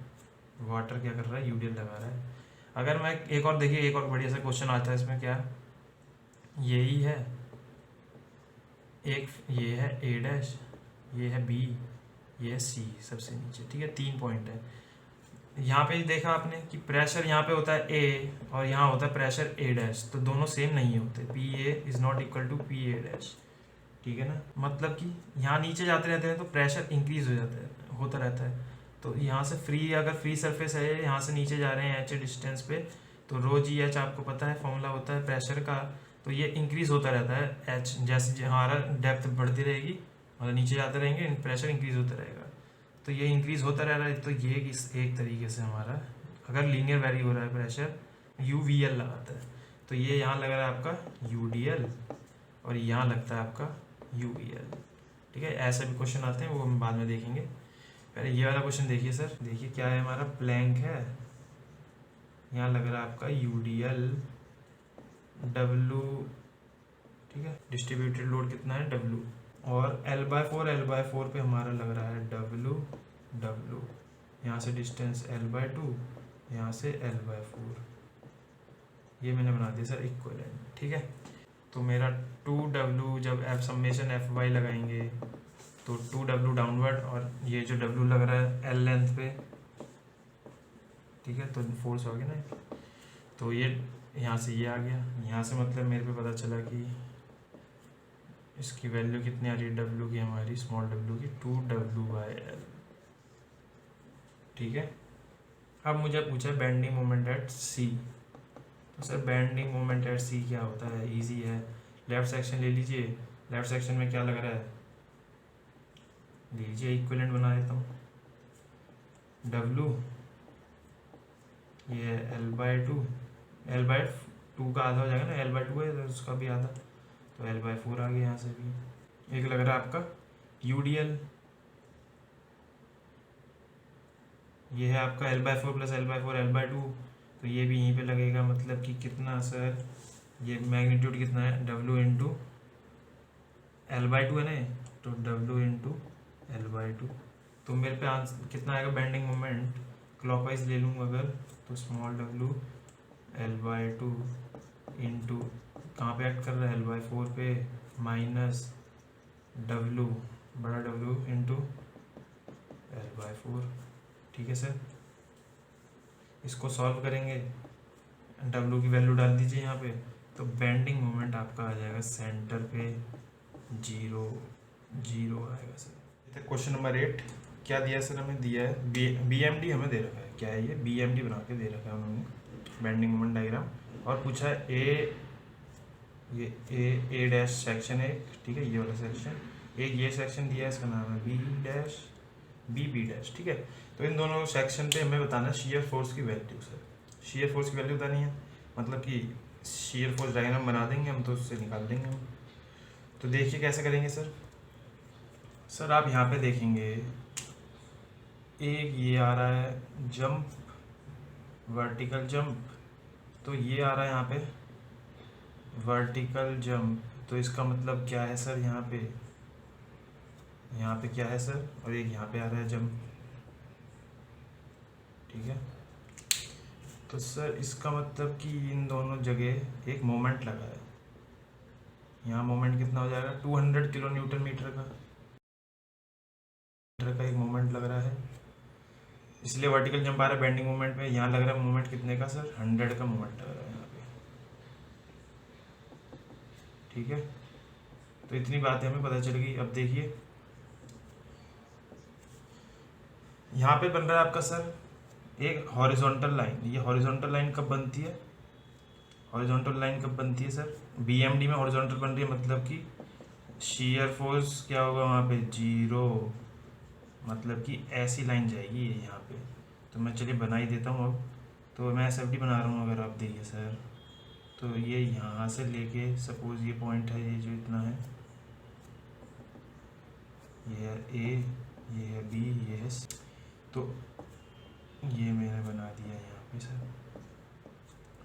वाटर क्या कर रहा है, यूडीएल लगा रहा है। अगर मैं एक और देखिए, एक और बढ़िया सा क्वेश्चन आता है इसमें, क्या यही है, एक ये है A', ये है B, ये है C सबसे नीचे। ठीक है, 3 पॉइंट है। यहाँ पे देखा आपने कि प्रेशर यहाँ पे होता है A और यहाँ होता है प्रेशर A', तो दोनों सेम नहीं होते, PA is not equal to PA'। ठीक है ना, मतलब कि यहाँ नीचे जाते रहते हैं तो प्रेशर इंक्रीज हो जाता है, होता रहता है। तो यहाँ से अगर फ्री सरफेस है, यहाँ से नीचे जा रहे हैं h डिस्टेंस पे, तो ρgh आपको पता है फॉर्मूला होता है प्रेशर का, तो ये इंक्रीज होता रहता है h, जैसे हमारा डेप्थ बढ़ती रहेगी मतलब नीचे जाते रहेंगे प्रेशर इंक्रीज होता रहेगा, तो ये इंक्रीज होता रह रहा है। तो ये एक तरीके से हमारा अगर लीनियर वेरी हो रहा है प्रेशर UVL लगाता है, तो ये यहाँ लग रहा है आपका UDL और यहाँ लगता है आपका UVL। ठीक है, ऐसे भी क्वेश्चन आते हैं, वो हम बाद में देखेंगे। पहले ये वाला क्वेश्चन देखिए सर, देखिए क्या है, हमारा प्लैंक है, यहाँ लग रहा है आपका UDL W। ठीक है, डिस्ट्रीब्यूटेड लोड कितना है W, और L/4 पे हमारा लग रहा है W। यहाँ से डिस्टेंस L/2, यहाँ से L/4, ये मैंने बना दिया सर इक्वलेंट। ठीक है, तो मेरा 2W जब F समेशन FY लगाएंगे तो 2W डाउनवर्ड, और ये जो W लग रहा है L लेंथ पे, ठीक है, तो फोर्स हो गया ना, तो ये यहाँ से ये आ गया, यहाँ से मतलब मेरे पे पता चला कि इसकी वैल्यू कितनी आ रही है W की, हमारी स्मॉल w की 2W/L। ठीक है, अब मुझे पूछा है बेंडिंग मोमेंट एट C। तो sir bending moment eight C क्या होता है, इजी है, लेफ्ट सेक्शन ले लीजिए, लेफ्ट सेक्शन में क्या लग रहा है, लीजिए इक्विवेलेंट बना देता हूँ, W ये L/2 का आधा हो जाएगा ना, L/2 है तो उसका भी आधा, तो L/4 आ गया यहाँ से भी। एक लग रहा है आपका UDL, ये है आपका L/4 प्लस L/4 L/2, तो ये भी यहीं पे लगेगा, मतलब कि कितना सर, ये मैग्नीट्यूड कितना है W इंटू L/2 है ना, तो W इंटू L/2, तो मेरे पे आंसर कितना आएगा, बेंडिंग मोमेंट क्लॉकवाइज ले लूँगा अगर, तो स्मॉल w L/2 इंटू कहाँ पे एक्ट कर रहा है L/4 पे, माइनस W बड़ा W इंटू L/4। ठीक है सर, इसको सॉल्व करेंगे, W की वैल्यू डाल दीजिए यहाँ पे, तो बेंडिंग मोमेंट आपका आ जाएगा सेंटर पे 0 0 आएगा सर। क्वेश्चन नंबर 8 क्या दिया सर, हमें दिया है BMD हमें दे रखा है, क्या है ये BMD बना के दे रखा है उन्होंने, बेंडिंग मोमेंट डायग्राम, और पूछा है A डैश सेक्शन है, ठीक है, ये वाला सेक्शन, एक ये सेक्शन दिया है, इसका नाम है B डैश। ठीक है, तो इन दोनों सेक्शन पे हमें बताना है शियर फोर्स की वैल्यू सर, शियर फोर्स की वैल्यू बतानी है, मतलब कि शियर फोर्स डायग्राम बना देंगे हम, तो उससे निकाल देंगे हम। तो देखिए कैसे करेंगे सर आप यहाँ पे देखेंगे, एक ये आ रहा है जंप, वर्टिकल जंप, तो ये आ रहा है यहाँ पे वर्टिकल जंप, तो इसका मतलब क्या है सर, यहाँ पे क्या है सर, और एक यहाँ पे आ रहा है जंप। ठीक है, तो सर इसका मतलब कि इन दोनों जगह एक मोमेंट लगा है, यहाँ मोमेंट कितना हो जाएगा 200 किलो न्यूटन मीटर का एक मोमेंट लग रहा है, इसलिए वर्टिकल जंप आ रहा है बेंडिंग मोमेंट में। यहाँ लग रहा है मोमेंट कितने का सर, 100 का मोमेंट लग रहा है यहाँ पे। ठीक है, तो इतनी बातें हमें पता चल गई। अब देखिए यहाँ पे बन रहा है आपका सर एक हॉरिजॉन्टल लाइन, ये हॉरिजॉन्टल लाइन कब बनती है, हॉरिजॉन्टल लाइन कब बनती है सर, BMD में हॉरिजॉन्टल बन रही है, मतलब कि शियर फोर्स क्या होगा वहाँ पे 0, मतलब कि ऐसी लाइन जाएगी ये यहाँ पे। तो मैं चलिए बना ही देता हूँ अब, तो मैं SFD बना रहा हूँ, अगर आप देखिए सर, तो ये यहाँ से लेके सपोज ये पॉइंट है, ये जो इतना है, ये है A, ये है B, ये है C, तो ये मैंने बना दिया यहाँ पे सर।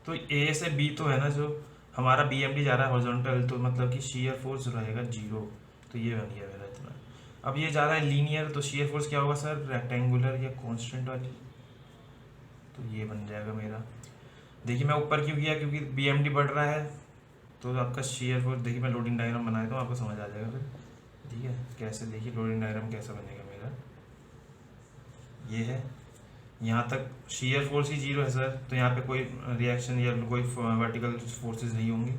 तो A से B तो है ना, जो हमारा BMD जा रहा है हॉरिजॉन्टल, तो मतलब कि शियर फोर्स रहेगा 0, तो ये बन गया मेरा इतना। अब ये जा रहा है लीनियर, तो शियर फोर्स क्या होगा सर, रेक्टेंगुलर या कांस्टेंट वाली, तो ये बन जाएगा मेरा। देखिए मैं ऊपर क्यों किया, क्योंकि BMD बढ़ रहा है, तो आपका शियर फोर्स, देखिए मैं लोडिंग डायग्राम बनाया तो आपको समझ आ जाएगा फिर। ठीक है, कैसे देखिए लोडिंग डायग्राम कैसा बनेगा मेरा, ये है, यहाँ तक शियर फोर्स ही 0 है सर, तो यहाँ पे कोई रिएक्शन या कोई वर्टिकल फोर्सेस नहीं होंगी।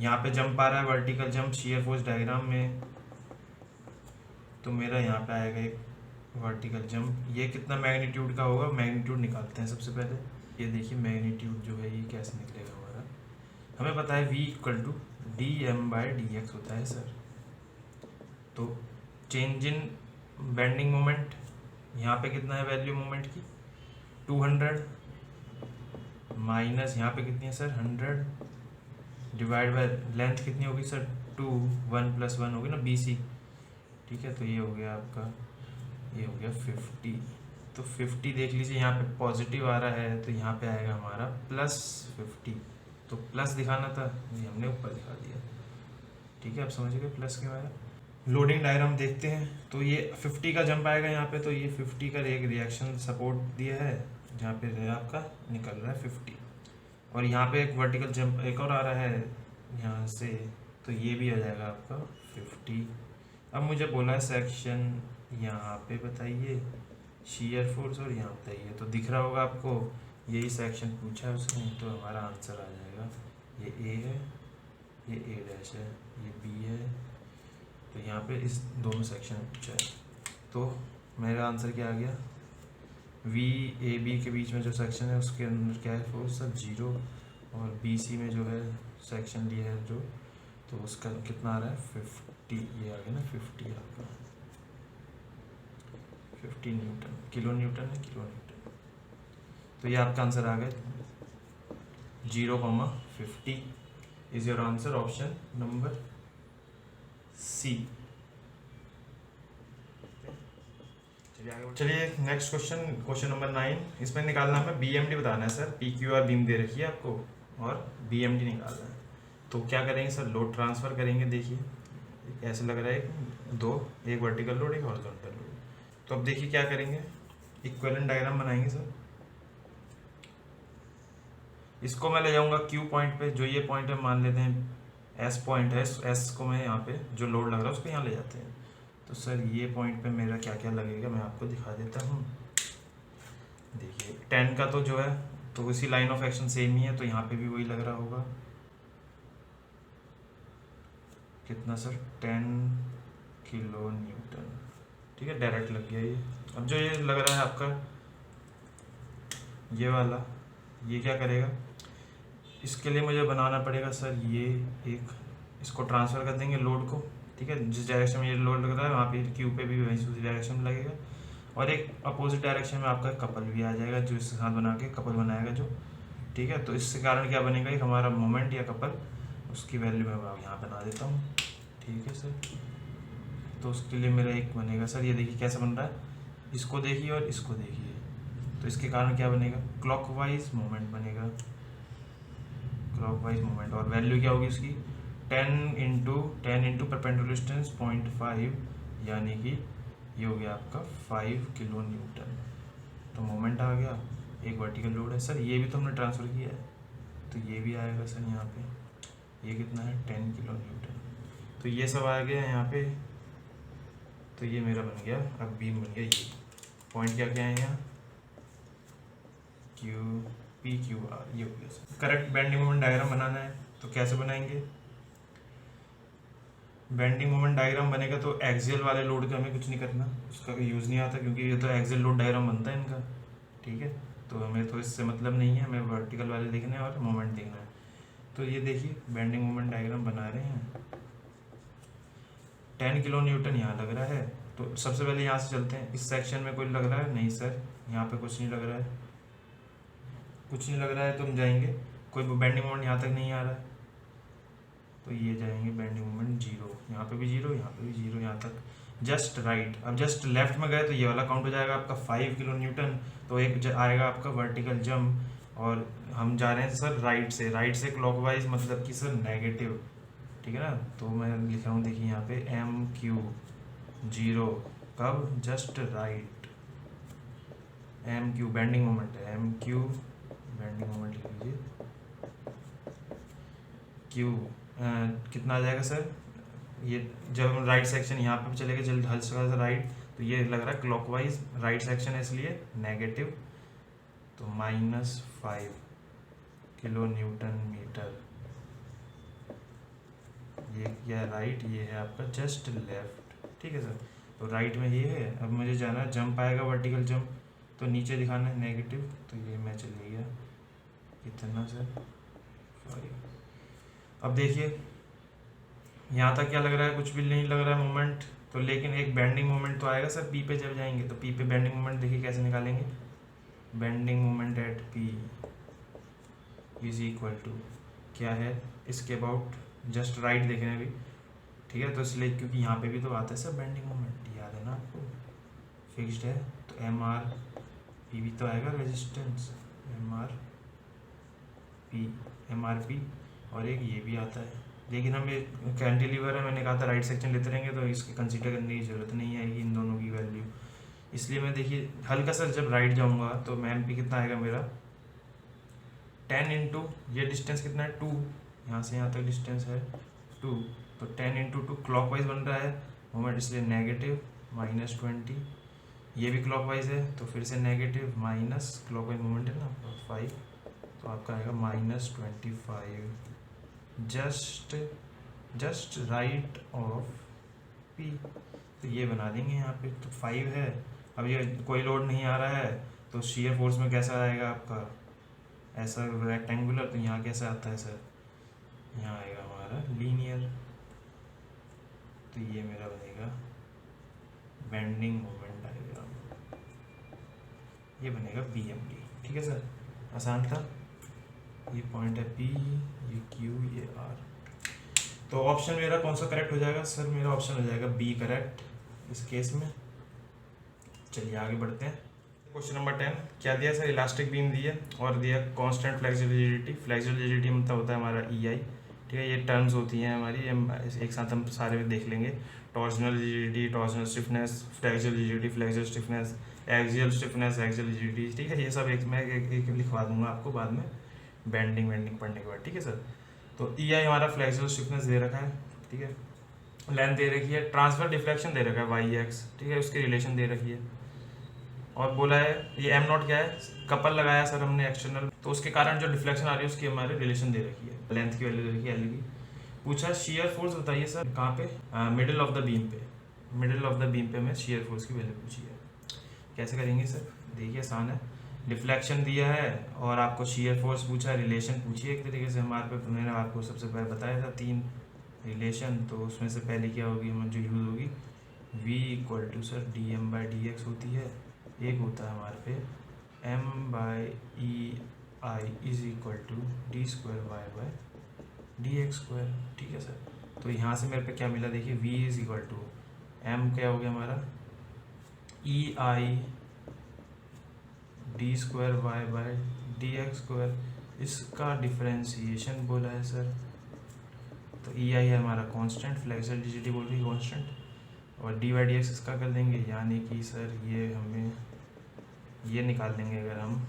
यहाँ पे जंप आ रहा है vertical jump shear force diagram में, तो मेरा यहाँ पे आएगा एक वर्टिकल जंप, ये कितना मैग्नीट्यूड का होगा, मैग्नीट्यूड निकालते हैं सबसे पहले। ये देखिए मैग्नीट्यूड जो है ये कैसे निकलेगा हमारा, हमें पता है V = dm/dx होता है सर। तो चेंज इन बेंडिंग मोमेंट, यहाँ पे कितना है वैल्यू मोमेंट की 200, माइनस यहाँ पे कितनी है सर 100, डिवाइड बाय लेंथ कितनी होगी सर 2, 1 + 1 होगी ना BC। ठीक है, तो ये हो गया आपका, ये हो गया 50, तो 50 देख लीजिए यहाँ पे पॉजिटिव आ रहा है, तो यहाँ पे आएगा हमारा +50, तो प्लस दिखाना था, ये हमने ऊपर दिखा दिया। ठीक है, आप समझ गए प्लस के बारे में। लोडिंग डायग्राम देखते हैं। तो ये 50 का जंप आएगा यहाँ पे, तो ये 50 का एक रिएक्शन सपोर्ट दिया है जहाँ पे जो है आपका निकल रहा है 50, और यहाँ पे एक वर्टिकल जंप एक और आ रहा है यहाँ से, तो ये भी आ जाएगा आपका 50। अब मुझे बोला है सेक्शन यहाँ पे बताइए शीयर फोर्स, और यहाँ बताइए, तो दिख रहा होगा आपको यही सेक्शन पूछा है उसने, तो हमारा आंसर आ जाएगा ये ए है, ये ए डैश है, ये बी है, तो यहाँ पे इस दोनों सेक्शन में पूछा है। तो मेरा आंसर क्या आ गया, वी ए बी के बीच में जो सेक्शन है उसके अंदर क्या है फोर्स सब 0, और बी सी में जो है सेक्शन लिया है जो, तो उसका कितना आ रहा है 50, ये आ गया ना 50 आपका 50 न्यूटन, किलो न्यूटन है, किलो न्यूटन। तो ये आपका आंसर आ गया 0,50 is your answer, option number C. चलिए नेक्स्ट क्वेश्चन, क्वेश्चन नंबर 9। इसमें निकालना है बीएमडी बताना है sir, P Q R beam दे रखी है आपको और बीएमडी निकालना है। तो क्या करेंगे सर, लोड ट्रांसफ़र करेंगे। देखिए ऐसे लग रहा है दो, एक वर्टिकल लोड एक हॉरिजॉन्टल लोड। तो अब देखिए क्या करेंगे, इक्विवेलेंट डायग्राम बनाएंगे सर। इसको मैं ले जाऊंगा क्यू पॉइंट पे, जो ये पॉइंट है मान लेते हैं एस पॉइंट है, एस को मैं यहाँ पे जो लोड लग रहा है उसको यहाँ ले जाते हैं। तो सर ये पॉइंट पे मेरा क्या क्या लगेगा मैं आपको दिखा देता हूँ। देखिए 10 का तो जो है तो इसी लाइन ऑफ एक्शन सेम ही है, तो यहाँ पे भी वही लग रहा होगा, कितना सर 10 किलो न्यूटन, ठीक है डायरेक्ट लग गया ये। अब जो ये लग रहा है आपका ये वाला, ये क्या करेगा, इसके लिए मुझे बनाना पड़ेगा सर ये एक, इसको ट्रांसफ़र कर देंगे लोड को, ठीक है, जिस डायरेक्शन में ये लोड लग रहा है वहाँ पे क्यू पे भी वही उसी डायरेक्शन में लगेगा, और एक अपोजिट डायरेक्शन में आपका कपल भी आ जाएगा जो इसके साथ बना के कपल बनाएगा जो, ठीक है। तो इसके कारण क्या बनेगा, एक हमारा मोमेंट या कपल, उसकी वैल्यू मैं यहाँ बना देता हूँ, ठीक है सर। तो उसके लिए मेरा एक बनेगा सर, ये देखिए कैसे बन रहा है, इसको देखिए और इसको देखिए, तो इसके कारण क्या बनेगा, क्लॉकवाइज मोमेंट बनेगा, क्लॉकवाइज मोमेंट, और वैल्यू क्या होगी उसकी 10 इंटू परपेंडिकुलर डिस्टेंस 0.5, यानी कि ये हो गया आपका 5 किलो न्यूटन। तो मोमेंट आ गया, एक वर्टिकल लोड है सर, ये भी तो हमने ट्रांसफ़र किया है, तो ये भी आएगा सर यहाँ पे, ये कितना है 10 किलो न्यूटन। तो ये सब आ गया यहाँ पे, तो ये मेरा बन गया, अब बीम बन गया। ये पॉइंट क्या क्या है यहाँ, क्यू पी क्यू आर, ये हो गया sir. Correct bending moment diagram बनाना है, तो कैसे बनाएंगे, बेंडिंग मोमेंट डायग्राम बनेगा तो एक्सियल वाले लोड का हमें कुछ नहीं करना, उसका कोई यूज़ नहीं आता, क्योंकि ये तो एक्सियल लोड डायग्राम बनता है इनका, ठीक है। तो हमें तो इससे मतलब नहीं है, हमें वर्टिकल वाले देखने हैं और मोमेंट देखना है। तो ये देखिए बेंडिंग मोमेंट डायग्राम बना रहे हैं, 10 किलो न्यूटन यहाँ लग रहा है, तो सबसे पहले यहाँ से चलते हैं। इस सेक्शन में कोई लग रहा है नहीं सर, यहाँ पे कुछ नहीं लग रहा है, कुछ नहीं लग रहा है, तो हम जाएंगे, कोई बेंडिंग मोमेंट यहाँ तक नहीं आ रहा है, तो ये जाएंगे बेंडिंग मोमेंट 0, यहाँ पे भी 0, यहाँ पे भी 0, यहाँ तक जस्ट राइट। अब जस्ट लेफ्ट में गए तो ये वाला काउंट हो जाएगा आपका 5 किलो न्यूटन, तो एक आएगा आपका वर्टिकल जंप, और हम जा रहे हैं सर राइट से क्लॉकवाइज, मतलब कि सर नेगेटिव, ठीक है ना। तो मैं लिख रहा हूँ देखिए यहाँ पे एम क्यू 0, कब just right, M Q bending moment है, एम क्यू बेंडिंग मोमेंट लिख लीजिए, क्यू कितना आ जाएगा सर, ये जब हम राइट सेक्शन यहाँ पे चलेगा जल्द हल्का सा राइट, तो ये लग रहा है क्लॉकवाइज राइट सेक्शन है इसलिए नेगेटिव, तो -5 किलो न्यूटन मीटर। ये क्या है राइट, ये है आपका जस्ट लेफ्ट, ठीक है सर। तो राइट में ये है, अब मुझे जाना है जंप आएगा वर्टिकल जंप, तो नीचे दिखाना है नेगेटिव, तो ये मैं चले गया कितना सर 5। अब देखिए यहाँ तक क्या लग रहा है, कुछ भी नहीं लग रहा है मोमेंट, तो लेकिन एक बेंडिंग मोमेंट तो आएगा सर पी पे जब जाएंगे, तो पी पे बेंडिंग मोमेंट देखिए कैसे निकालेंगे, bending moment at P is equal to क्या है, इसके अबाउट जस्ट राइट देखने भी, ठीक है। तो इसलिए क्योंकि यहाँ पे भी तो आता है सर बेंडिंग मोमेंट, याद है ना आपको, फिक्स्ड है, तो एम आर पी भी तो आएगा रेजिस्टेंस, एम आर पी और एक ये भी आता है लेकिन हम ये कैंटिलीवर है, मैंने कहा था राइट सेक्शन लेते रहेंगे तो इसकी कंसीडर करने की ज़रूरत नहीं आएगी इन दोनों की वैल्यू। इसलिए मैं देखिए हल्का सा जब राइट जाऊँगा तो मैम पी कितना आएगा मेरा 10 इंटू ये डिस्टेंस कितना है 2, यहाँ से यहाँ तक डिस्टेंस है 2, तो 10 इंटू 2 क्लॉक वाइज बन रहा है मोमेंट, इसलिए नेगेटिव -20। ये भी क्लॉक वाइज है तो फिर से negative minus clock wise moment है ना 5, तो आपका आएगा -25 जस्ट राइट ऑफ पी। तो ये बना देंगे यहाँ पे, तो 5 है। अब ये कोई लोड नहीं आ रहा है तो शेयर फोर्स में कैसा आएगा आपका, ऐसा रेक्टेंगुलर, तो यहाँ कैसा आता है सर, यहाँ आएगा हमारा लीनियर। तो ये मेरा बनेगा बेंडिंग मोमेंट आएगा, ये बनेगा BMD। ठीक है सर, आसान था। ये पॉइंट है P, ये Q, ये R। तो ऑप्शन मेरा कौन सा करेक्ट हो जाएगा सर, मेरा ऑप्शन हो जाएगा B करेक्ट इस केस में। चलिए आगे बढ़ते हैं। क्वेश्चन नंबर 10 क्या दिया सर, इलास्टिक बीम दी है और दिया कांस्टेंट फ्लेक्सिबिलिटी। फ्लेक्सिबिलिटी मतलब होता है हमारा EI। ठीक है, ये टर्म्स होती हैं हमारी, हम एक साथ हम सारे में देख लेंगे। Torsional rigidity, torsional stiffness, flexural rigidity, flexural stiffness, axial stiffness, axial rigidity. ठीक है, ये सब मैं एक लिखवा दूंगा आपको बाद में बेंडिंग पढ़ने के बाद। ठीक है सर, तो EI हमारा फ्लेक्सियल स्टिफनेस दे रखा है। ठीक है, लेंथ दे रखी है, ट्रांसफर डिफ्लेक्शन दे रखा है YX। ठीक है, उसकी रिलेशन दे रखी है और बोला है ये M0 क्या है, कपल लगाया सर हमने एक्सटर्नल, तो उसके कारण जो डिफ्लेक्शन आ रही है उसकी हमारे रिलेशन दे रखी है, लेंथ की वैल्यू दे रखी है L की। पूछा शेयर फोर्स बताइए सर कहाँ पे, मिडिल ऑफ द बीम पे। मिडिल ऑफ द बीम पे हमें शेयर फोर्स की वैल्यू पूछी है, कैसे करेंगे सर, देखिए आसान है। डिफ्लेक्शन दिया है और आपको शेयर फोर्स पूछा है, रिलेशन पूछी है एक तरीके से हमारे पे, मैंने आपको सबसे पहले बताया था 3 रिलेशन, तो उसमें से पहले क्या होगी हमारी जो यूज होगी, V equal to sir dm/dx होती है, एक होता है हमारे पे m/EI is equal to d²y/dx²। ठीक है सर, तो यहाँ से मेरे पे क्या मिला देखिए, V is equal to m क्या हो गया हमारा EI d²y/dx², इसका डिफरेंशिएशन बोला है सर। तो EI है हमारा कांस्टेंट, फ्लेक्सियल रिजिडिटी बोल रही कांस्टेंट, और d/dx इसका कर देंगे, यानी कि सर ये हमें ये निकाल देंगे अगर हम,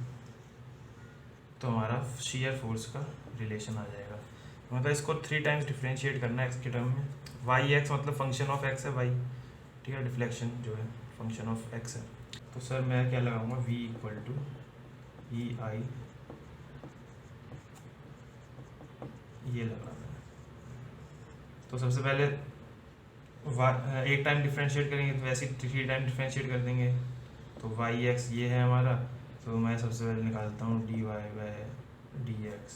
तो हमारा शेयर फोर्स का रिलेशन आ जाएगा। मतलब इसको 3 टाइम्स डिफ्रेंशिएट करना है x के टर्म में। YX मतलब फंक्शन ऑफ x है y। ठीक है, डिफ्लेक्शन जो है फंक्शन ऑफ x है। तो सर मैं क्या लगाऊंगा, V इक्वल टू EI, ये लगाना है। तो सबसे पहले एक टाइम डिफ्रेंशिएट करेंगे तो वैसे 3 टाइम डिफ्रेंशिएट कर देंगे, तो YX ये है हमारा, तो मैं सबसे पहले निकालता हूँ dy/dx।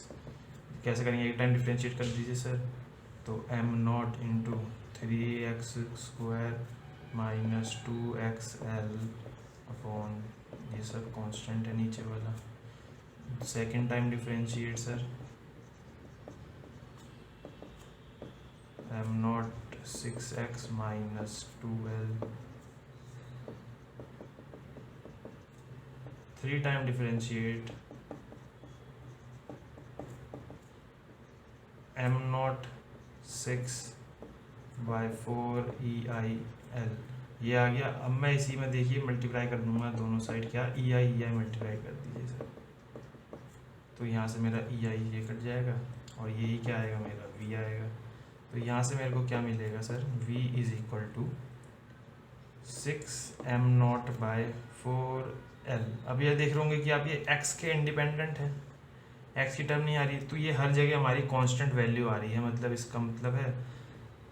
कैसे करेंगे, एक टाइम डिफ्रेंशिएट कर दीजिए सर, तो m0 into 3x² minus 2xl upon, ये सब कांस्टेंट है नीचे वाला। Second time differentiate sir, m0 6x minus 2l, 3 time differentiate m0 6/4 EIL, ये आ गया। अब मैं इसी में देखिए मल्टीप्लाई कर दूंगा दोनों साइड, क्या EI मल्टीप्लाई कर दीजिए सर, तो यहाँ से मेरा EI ये कट जाएगा और यही क्या आएगा मेरा V आएगा। तो यहाँ से मेरे को क्या मिलेगा sir, V is equal to 6m0/4l। अब ये देख रहे होंगे कि आप ये x के इंडिपेंडेंट है, x की टर्म नहीं आ रही, तो ये हर जगह हमारी कांस्टेंट वैल्यू आ रही है, मतलब इसका मतलब है,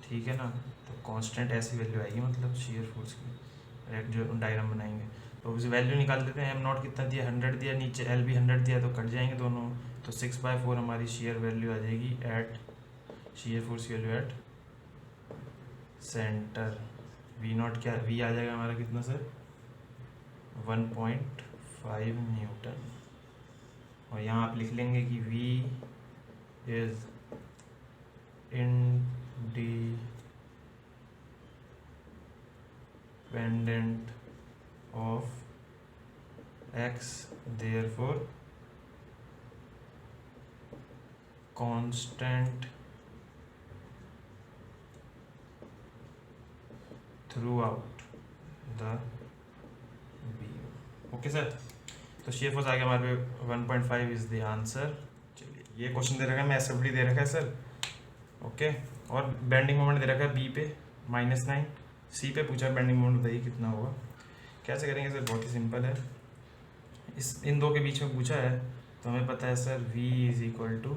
ठीक है ना, तो कांस्टेंट ऐसी वैल्यू आएगी मतलब शेयर फोर्स की। जो डायग्राम बनाएंगे तो उस वैल्यू निकाल देते हैं, m0 कितना दिया 100 दिया, नीचे l भी 100 दिया, तो कट जाएंगे दोनों, तो 6/4 हमारी शेयर वैल्यू आ जाएगी एट, शेयर फोर्स की वैल्यू एट सेंटर। V0 क्या, V आ जाएगा हमारा कितना सर 1.5 न्यूटन, और यहाँ आप लिख लेंगे कि V is independent of x, therefore constant through out the beam. Okay sir, तो शेयर फोर्स आ गया हमारे पे 1.5 इज द आंसर। चलिए ये क्वेश्चन दे रखा है, मैं एसएफडी दे रखा है सर। ओके, और बेंडिंग मोमेंट दे रखा है बी पे -9, सी पे पूछा बेंडिंग मोमेंट बताइए कितना होगा। कैसे करेंगे सर, बहुत ही सिंपल है। इन दो के बीच में पूछा है तो हमें पता है sir V is equal to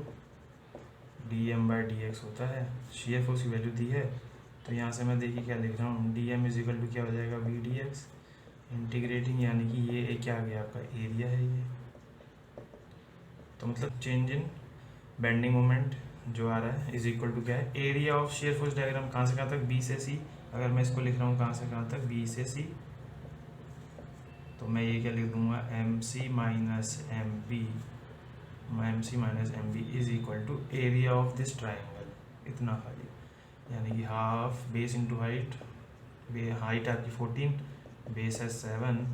dm/dx होता है। शेयर फोर्स की वैल्यू दी है तो यहाँ से मैं देखिए क्या लिख रहा हूँ, dm इज इक्वल टू क्या हो जाएगा V/dx इंटीग्रेटिंग, यानी कि ये क्या आ गया आपका एरिया है ये। तो मतलब चेंज इन बेंडिंग मोमेंट जो आ रहा है इज इक्वल टू क्या है, area of shear force diagram कहाँ से कहाँ तक, B से C। अगर मैं इसको लिख रहा हूँ कहाँ से कहाँ तक, B से C, तो मैं ये क्या लिख दूंगा MC minus M B is equal to area of this triangle, इतना खाली, यानी कि half base into height, height आपकी 14, बेस है 7,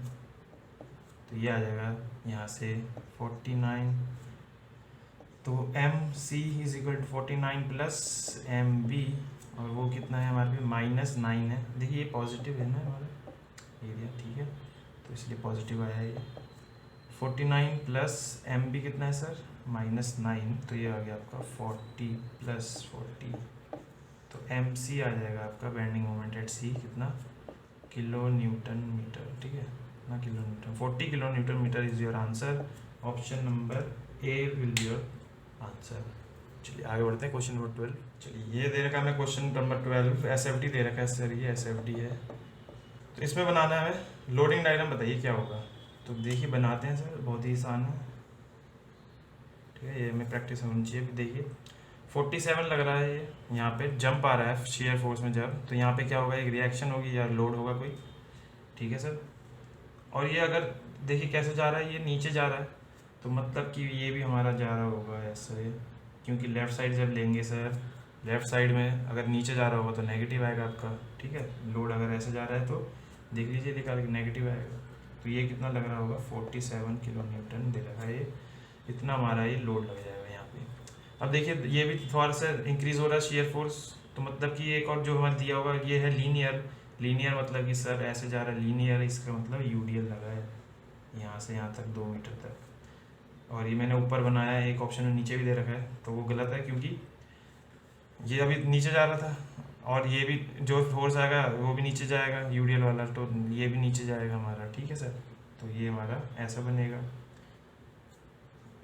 तो ये आ जाएगा यहाँ से 49। तो M C is equal to 49 plus M B, और वो कितना है हमारे पे -9 है। देखिए ये पॉजिटिव है ना हमारा एरिया, ठीक है, तो इसलिए पॉजिटिव आया है ये। 49 प्लस एम बी कितना है सर, -9, तो ये आ गया आपका 40 प्लस 40, तो एम सी आ जाएगा आपका बेंडिंग मोमेंट एट सी कितना, किलो न्यूटन मीटर, ठीक है ना, kilo newton, 40 kilo newton metre is your answer. Option number A will be your answer. चलिए आगे बढ़ते हैं, क्वेश्चन नंबर 12। चलिए ये दे रखा है हमें क्वेश्चन नंबर 12, एसएफडी दे रखा है सर, ये एसएफडी है। तो इसमें बनाना है हमें लोडिंग डायग्राम, बताइए क्या होगा। तो देखिए बनाते हैं सर, बहुत ही आसान है, ठीक है, ये हमें प्रैक्टिस होनी चाहिए। देखिए 47 लग रहा है, ये यहाँ पे जंप आ रहा है शेयर फोर्स में जब, तो यहाँ पे क्या होगा, एक रिएक्शन होगी या लोड होगा कोई, ठीक है सर। और ये अगर देखिए कैसे जा रहा है, ये नीचे जा रहा है, तो मतलब कि ये भी हमारा जा रहा होगा ऐसे, क्योंकि लेफ़्ट साइड जब लेंगे सर, लेफ़्ट साइड में अगर नीचे जा रहा होगा तो नेगेटिव आएगा आपका, ठीक है। लोड अगर ऐसे जा रहा है तो देख लीजिए निकाल के नेगेटिव आएगा, तो ये कितना लग रहा होगा 47 किलो न्यूटन दे रखा है, ये इतना हमारा ये लोड लग जाएगा यहाँ पे। अब देखिए ये भी थोड़ा सा इंक्रीज हो रहा है शेयर फोर्स, तो मतलब कि एक और जो हमारा दिया होगा ये है लीनियर, लीनियर मतलब कि सर ऐसे जा रहा है लीनियर, इसका मतलब यूडीएल लगा है यहाँ से यहाँ तक 2 मीटर तक। और ये मैंने ऊपर बनाया है, एक ऑप्शन में नीचे भी दे रखा है, तो वो गलत है क्योंकि ये अभी नीचे जा रहा था, और ये भी जो फोर्स आएगा वो भी नीचे जाएगा यूडीएल वाला, तो ये भी नीचे जाएगा हमारा, ठीक है सर। तो ये हमारा ऐसा बनेगा,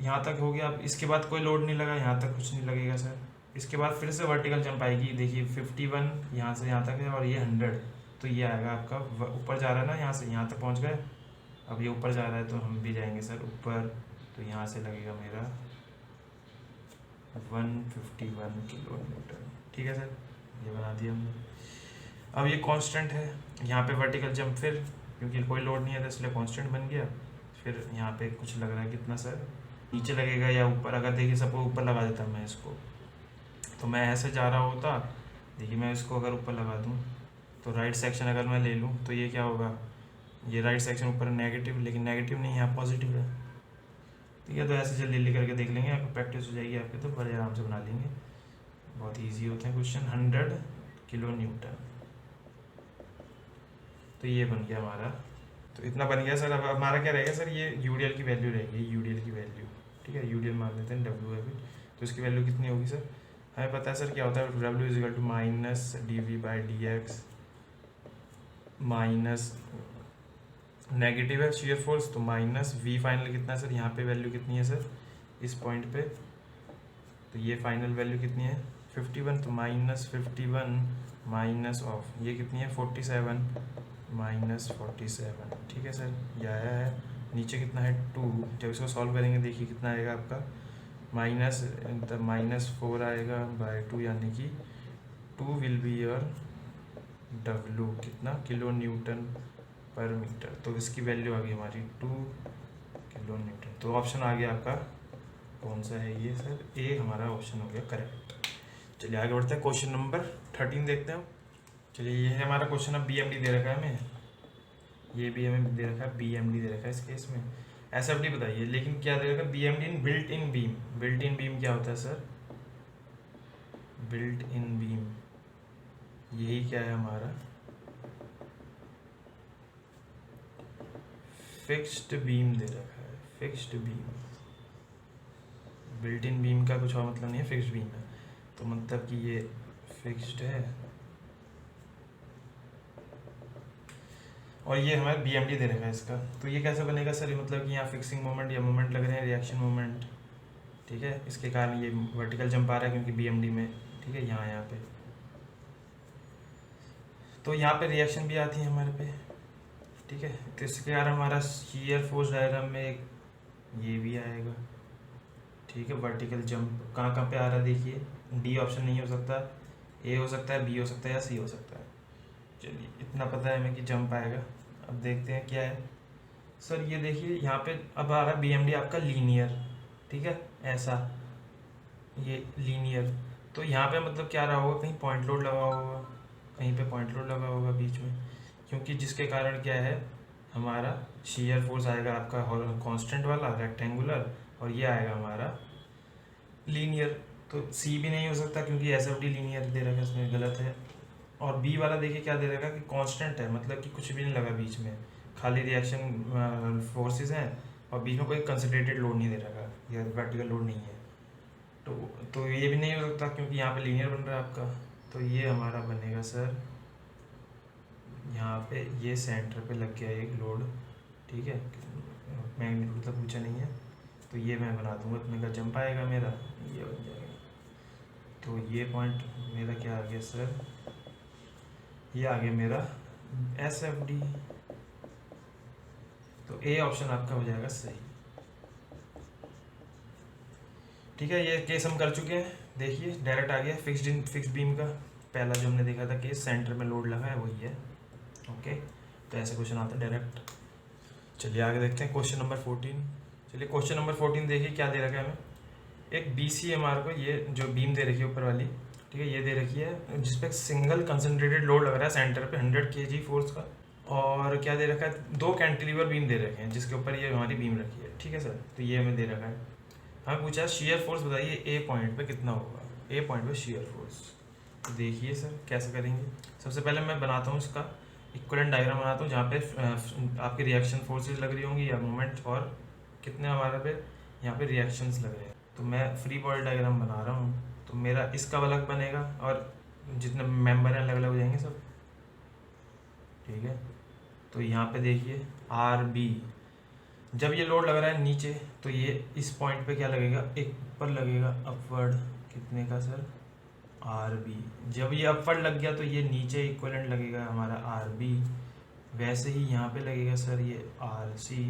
यहाँ तक हो गया। अब इसके बाद कोई लोड नहीं लगा, यहाँ तक कुछ नहीं लगेगा सर। इसके बाद फिर से वर्टिकल जंप आएगी, देखिए 51 यहाँ से यहाँ तक है, और ये 100, तो ये आएगा आपका ऊपर जा रहा है ना, यहाँ से यहाँ तक पहुँच गए। अब ये ऊपर जा रहा है तो हम भी जाएंगे सर ऊपर, तो यहाँ से लगेगा मेरा 151 किलो न्यूटन, ठीक है सर, ये बना दिया हमने। अब ये कांस्टेंट है, यहाँ पे वर्टिकल जंप फिर क्योंकि कोई लोड नहीं है तो इसलिए कांस्टेंट बन गया। फिर यहाँ पे कुछ लग रहा है कितना सर, नीचे लगेगा या ऊपर, अगर देखिए सपोज ऊपर लगा देता मैं इसको, तो मैं ऐसे जा रहा होता, देखिए मैं इसको अगर ऊपर लगा दूँ तो राइट सेक्शन अगर मैं ले लूँ तो ये क्या होगा, ये राइट सेक्शन ऊपर नेगेटिव, लेकिन नेगेटिव नहीं यहाँ पॉजिटिव है, ठीक है। तो ऐसे जल्दी करके देख लेंगे, आपको प्रैक्टिस हो जाएगी आपके, तो बड़े आराम से बना लेंगे, बहुत ईजी होते हैं क्वेश्चन। 100 किलो न्यूटन, तो ये बन गया हमारा, तो इतना बन गया सर। अब हमारा क्या रहेगा सर, ये यूडीएल की वैल्यू रहेगी, यूडीएल की वैल्यू, ठीक है, यूडीएल मान लेते हैं, डब्ल्यू है फिर, तो इसकी वैल्यू कितनी होगी सर, हमें पता है सर क्या होता है, W is equal to minus dv/dx minus negative है शेयर फोर्स, तो माइनस वी फाइनल कितना है सर, यहाँ पे वैल्यू कितनी है सर इस पॉइंट पे, तो ये फाइनल वैल्यू कितनी है 51, तो -51 माइनस ऑफ ये कितनी है 47 -47, ठीक है सर, ये आया है। नीचे कितना है 2, जब इसको सॉल्व करेंगे देखिए कितना आएगा आपका, -4 आएगा बाय 2, यानी कि 2 विल बी योर डब्ल्यू, कितना किलो न्यूटन पर मीटर, तो इसकी वैल्यू आ गई हमारी 2 किलो न्यूटन। तो ऑप्शन आ गया आपका कौन सा है ये सर, ए हमारा ऑप्शन हो गया करेक्ट। चलिए आगे बढ़ते हैं, क्वेश्चन नंबर 13 देखते हैं। चलिए ये है हमारा क्वेश्चन, अब बीएमडी दे रखा है हमें, ये भी हमें दे रखा है, बीएमडी दे रखा है इस केस में, एसएफडी बताइए, लेकिन क्या दे रखा है BMD in built in beam. Built in beam क्या होता है सर, बिल्ट इन बीम यही क्या है हमारा फिक्स्ड बीम दे रखा है, fixed beam, built in beam का कुछ और मतलब नहीं है, फिक्स्ड बीम है, तो मतलब कि ये फिक्स्ड है और ये हमारा BMD दे रखा है इसका। तो ये कैसे बनेगा सर? ये मतलब कि यहाँ फिक्सिंग मोमेंट या मोमेंट लग रहे हैं, रिएक्शन मोमेंट, ठीक है, इसके कारण ये वर्टिकल जंप आ रहा है क्योंकि BMD में, ठीक है, यहाँ पे। तो यहाँ पे रिएक्शन भी आती है हमारे पे, ठीक है, तो इसके कारण हमारा शीयर फोर्स डायग्राम में एक ये भी आएगा, ठीक है। वर्टिकल जंप कहाँ कहाँ पे आ रहा है देखिए, डी ऑप्शन नहीं हो सकता, ए हो सकता है, बी हो सकता है या सी हो सकता है। चलिए इतना पता है हमें कि जंप आएगा। अब देखते हैं क्या है सर। ये देखिए यहाँ पे अब आ रहा है BMD आपका लीनियर, ठीक है, ऐसा ये लीनियर। तो यहाँ पे मतलब क्या रहा होगा, कहीं पॉइंट लोड लगा होगा, कहीं पे पॉइंट लोड लगा होगा बीच में, क्योंकि जिसके कारण क्या है हमारा शीयर फोर्स आएगा आपका कांस्टेंट वाला रेक्टेंगुलर, और ये आएगा हमारा लीनियर। तो सी भी नहीं हो सकता क्योंकि SFD लीनियर दे रखा है, इसमें गलत है। और बी वाला देखिए क्या दे रखा है कि कांस्टेंट है, मतलब कि कुछ भी नहीं लगा बीच में, खाली रिएक्शन फोर्सेस हैं और बीच में कोई कंसंट्रेटेड लोड नहीं दे रखा या वर्टिकल लोड नहीं है। तो ये भी नहीं हो सकता क्योंकि यहाँ पे लीनियर बन रहा है आपका। तो ये हमारा बनेगा सर, यहाँ पे ये सेंटर पे लग गया एक लोड, ठीक है, मैग्नीट्यूड तक पूछा नहीं है, तो ये मैं बना दूंगा, इतने का जंप आएगा मेरा, ये बन जाएगा। तो ये पॉइंट मेरा क्या आ गया सर, ये आ गया मेरा SFD। तो ए ऑप्शन आपका हो जाएगा सही, ठीक है। ये केस हम कर चुके हैं, देखिए डायरेक्ट आ गया फिक्स्ड बीम का। पहला जो हमने देखा था केस सेंटर में लोड लगा है वही है, ओके। तो ऐसे क्वेश्चन आता है डायरेक्ट। चलिए आगे देखते हैं क्वेश्चन नंबर 14। चलिए क्वेश्चन नंबर 14 देखिए क्या दे रखा है हमें। एक BCMR को ये जो बीम दे रखी है ऊपर वाली, ठीक है, ये दे रखी है जिसपे सिंगल कंसंट्रेटेड लोड लग रहा है सेंटर पे 100 kg फोर्स का, और क्या दे रखा है, 2 कैंटिलीवर बीम दे रखे हैं जिसके ऊपर ये हमारी बीम रखी है, ठीक है सर। तो ये हमें दे रखा है, हमें पूछा है शेयर फोर्स बताइए ए पॉइंट पे कितना होगा, ए पॉइंट पे शेयर फोर्स। तो देखिए सर कैसे करेंगे। सबसे पहले मैं बनाता हूँ इसका इक्विवेलेंट डायग्राम बनाता हूँ जहाँ पे आपके रिएक्शन फोर्सेज लग रही होंगी या मोमेंट, और कितने हमारे पे यहाँ पे रिएक्शंस लग रहे हैं। तो मैं फ्री बॉडी डायग्राम बना रहा हूँ, तो मेरा इसका अलग बनेगा और जितने मेंबर हैं अलग अलग हो जाएंगे सब, ठीक है। तो यहाँ पे देखिए RB, जब ये लोड लग रहा है नीचे तो ये इस पॉइंट पे क्या लगेगा, एक ऊपर लगेगा अपवर्ड, कितने का सर, RB। जब ये अपवर्ड लग गया तो ये नीचे इक्विवेलेंट लगेगा हमारा RB। वैसे ही यहाँ पे लगेगा सर ये RC,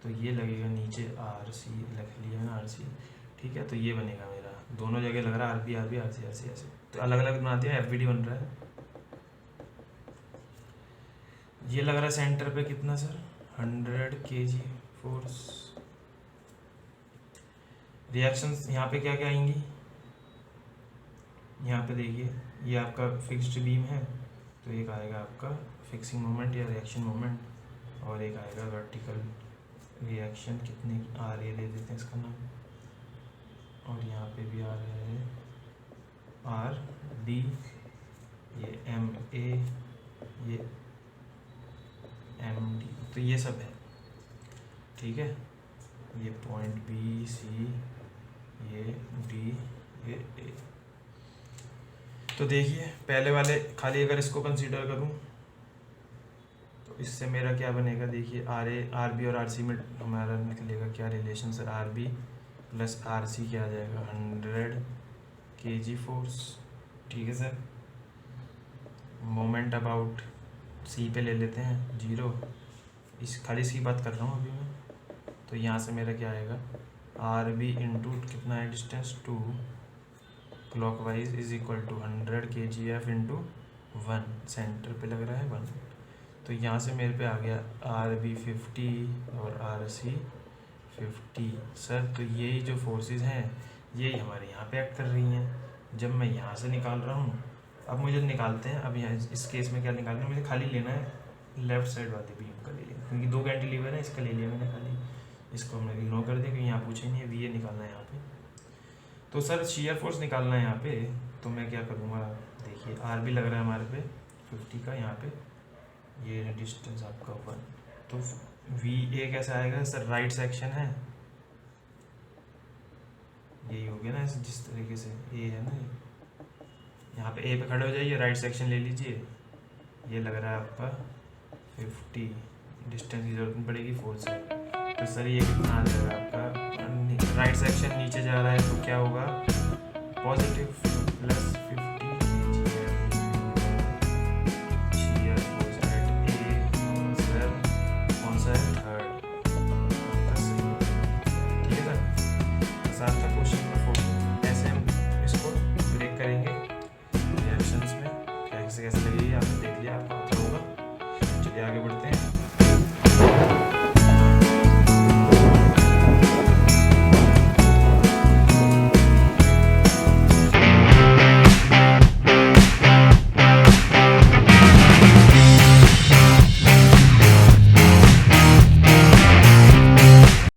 तो ये लगेगा नीचे RC, लिख लिया ना RC, ठीक है। तो ये बनेगा मेरा, दोनों जगह लग रहा है RB RB RC RC ऐसे, तो अलग अलग बनाते हैं, FBD बन रहा है। ये लग रहा है सेंटर पे कितना सर, 100 kg फोर्स। रिएक्शंस यहाँ पे क्या क्या आएंगी, यहाँ पे देखिए ये आपका फिक्स्ड बीम है, तो एक आएगा आपका फिक्सिंग मोमेंट या रिएक्शन मोमेंट, और एक आएगा वर्टिकल रिएक्शन, कितने आ रही है दे देते हैं इसका नाम, और यहाँ पे भी आ रहा है RB, ये MA, ये MD, तो ये सब है, ठीक है। ये पॉइंट BC, ये D, ये A। तो देखिए पहले वाले खाली अगर इसको कंसीडर करूं तो इससे मेरा क्या बनेगा, देखिए RB और RC में हमारा निकलेगा क्या relation sir, RB plus RC क्या आ जाएगा, 100 kg फोर्स, ठीक है सर। मोमेंट अबाउट C पे ले लेते हैं 0, इस खाली इसकी बात कर रहा हूँ अभी मैं। तो यहाँ से मेरा क्या आएगा, RB इंटू कितना है distance 2 clockwise is equal to 100 kgf into 1, centre पे लग रहा है 1। तो यहाँ से मेरे पे आ गया RB 50 और RC 50 सर। तो यही जो फोर्सेस हैं यही हमारे यहाँ पे एक्ट कर रही हैं। जब मैं यहाँ से निकाल रहा हूँ, अब मुझे निकालते हैं, अब यहाँ इस केस में क्या निकालना है, मुझे खाली लेना है लेफ्ट साइड वाले बीम का ले लिया, क्योंकि 2 कैंटिलीवर है, इसका ले लिया मैंने खाली, इसको हमने इग्नोर कर दिया क्योंकि यहाँ पूछे नहीं है, VA निकालना है यहाँ पे। तो सर शेयर फोर्स निकालना है यहाँ पे, तो मैं क्या करूँगा, देखिए RB लग रहा है हमारे पे 50 का, यहाँ पे ये डिस्टेंस आपका 1, तो वी ए कैसा आएगा सर, राइट सेक्शन है, यही हो गया ना ऐसे जिस तरीके से ए है ना, यहाँ पे ए पे खड़े हो जाइए, राइट सेक्शन ले लीजिए, ये लग रहा है आपका 50, डिस्टेंस की जरूरत नहीं पड़ेगी 4 से। तो सर ये कितना आ जाएगा आपका, राइट सेक्शन नीचे जा रहा है तो क्या होगा, positive plus 50 shear force at A, sir कौन सा है, थर्ड, ठीक है सर। साथ का क्वेश्चन नंबर 14, ऐसे हम इसको ब्रेक करेंगे रिएक्शंस में, कैसे कैसे लगेगी आपने देख लिया, आपको पता होगा। चलिए आगे बढ़ते हैं।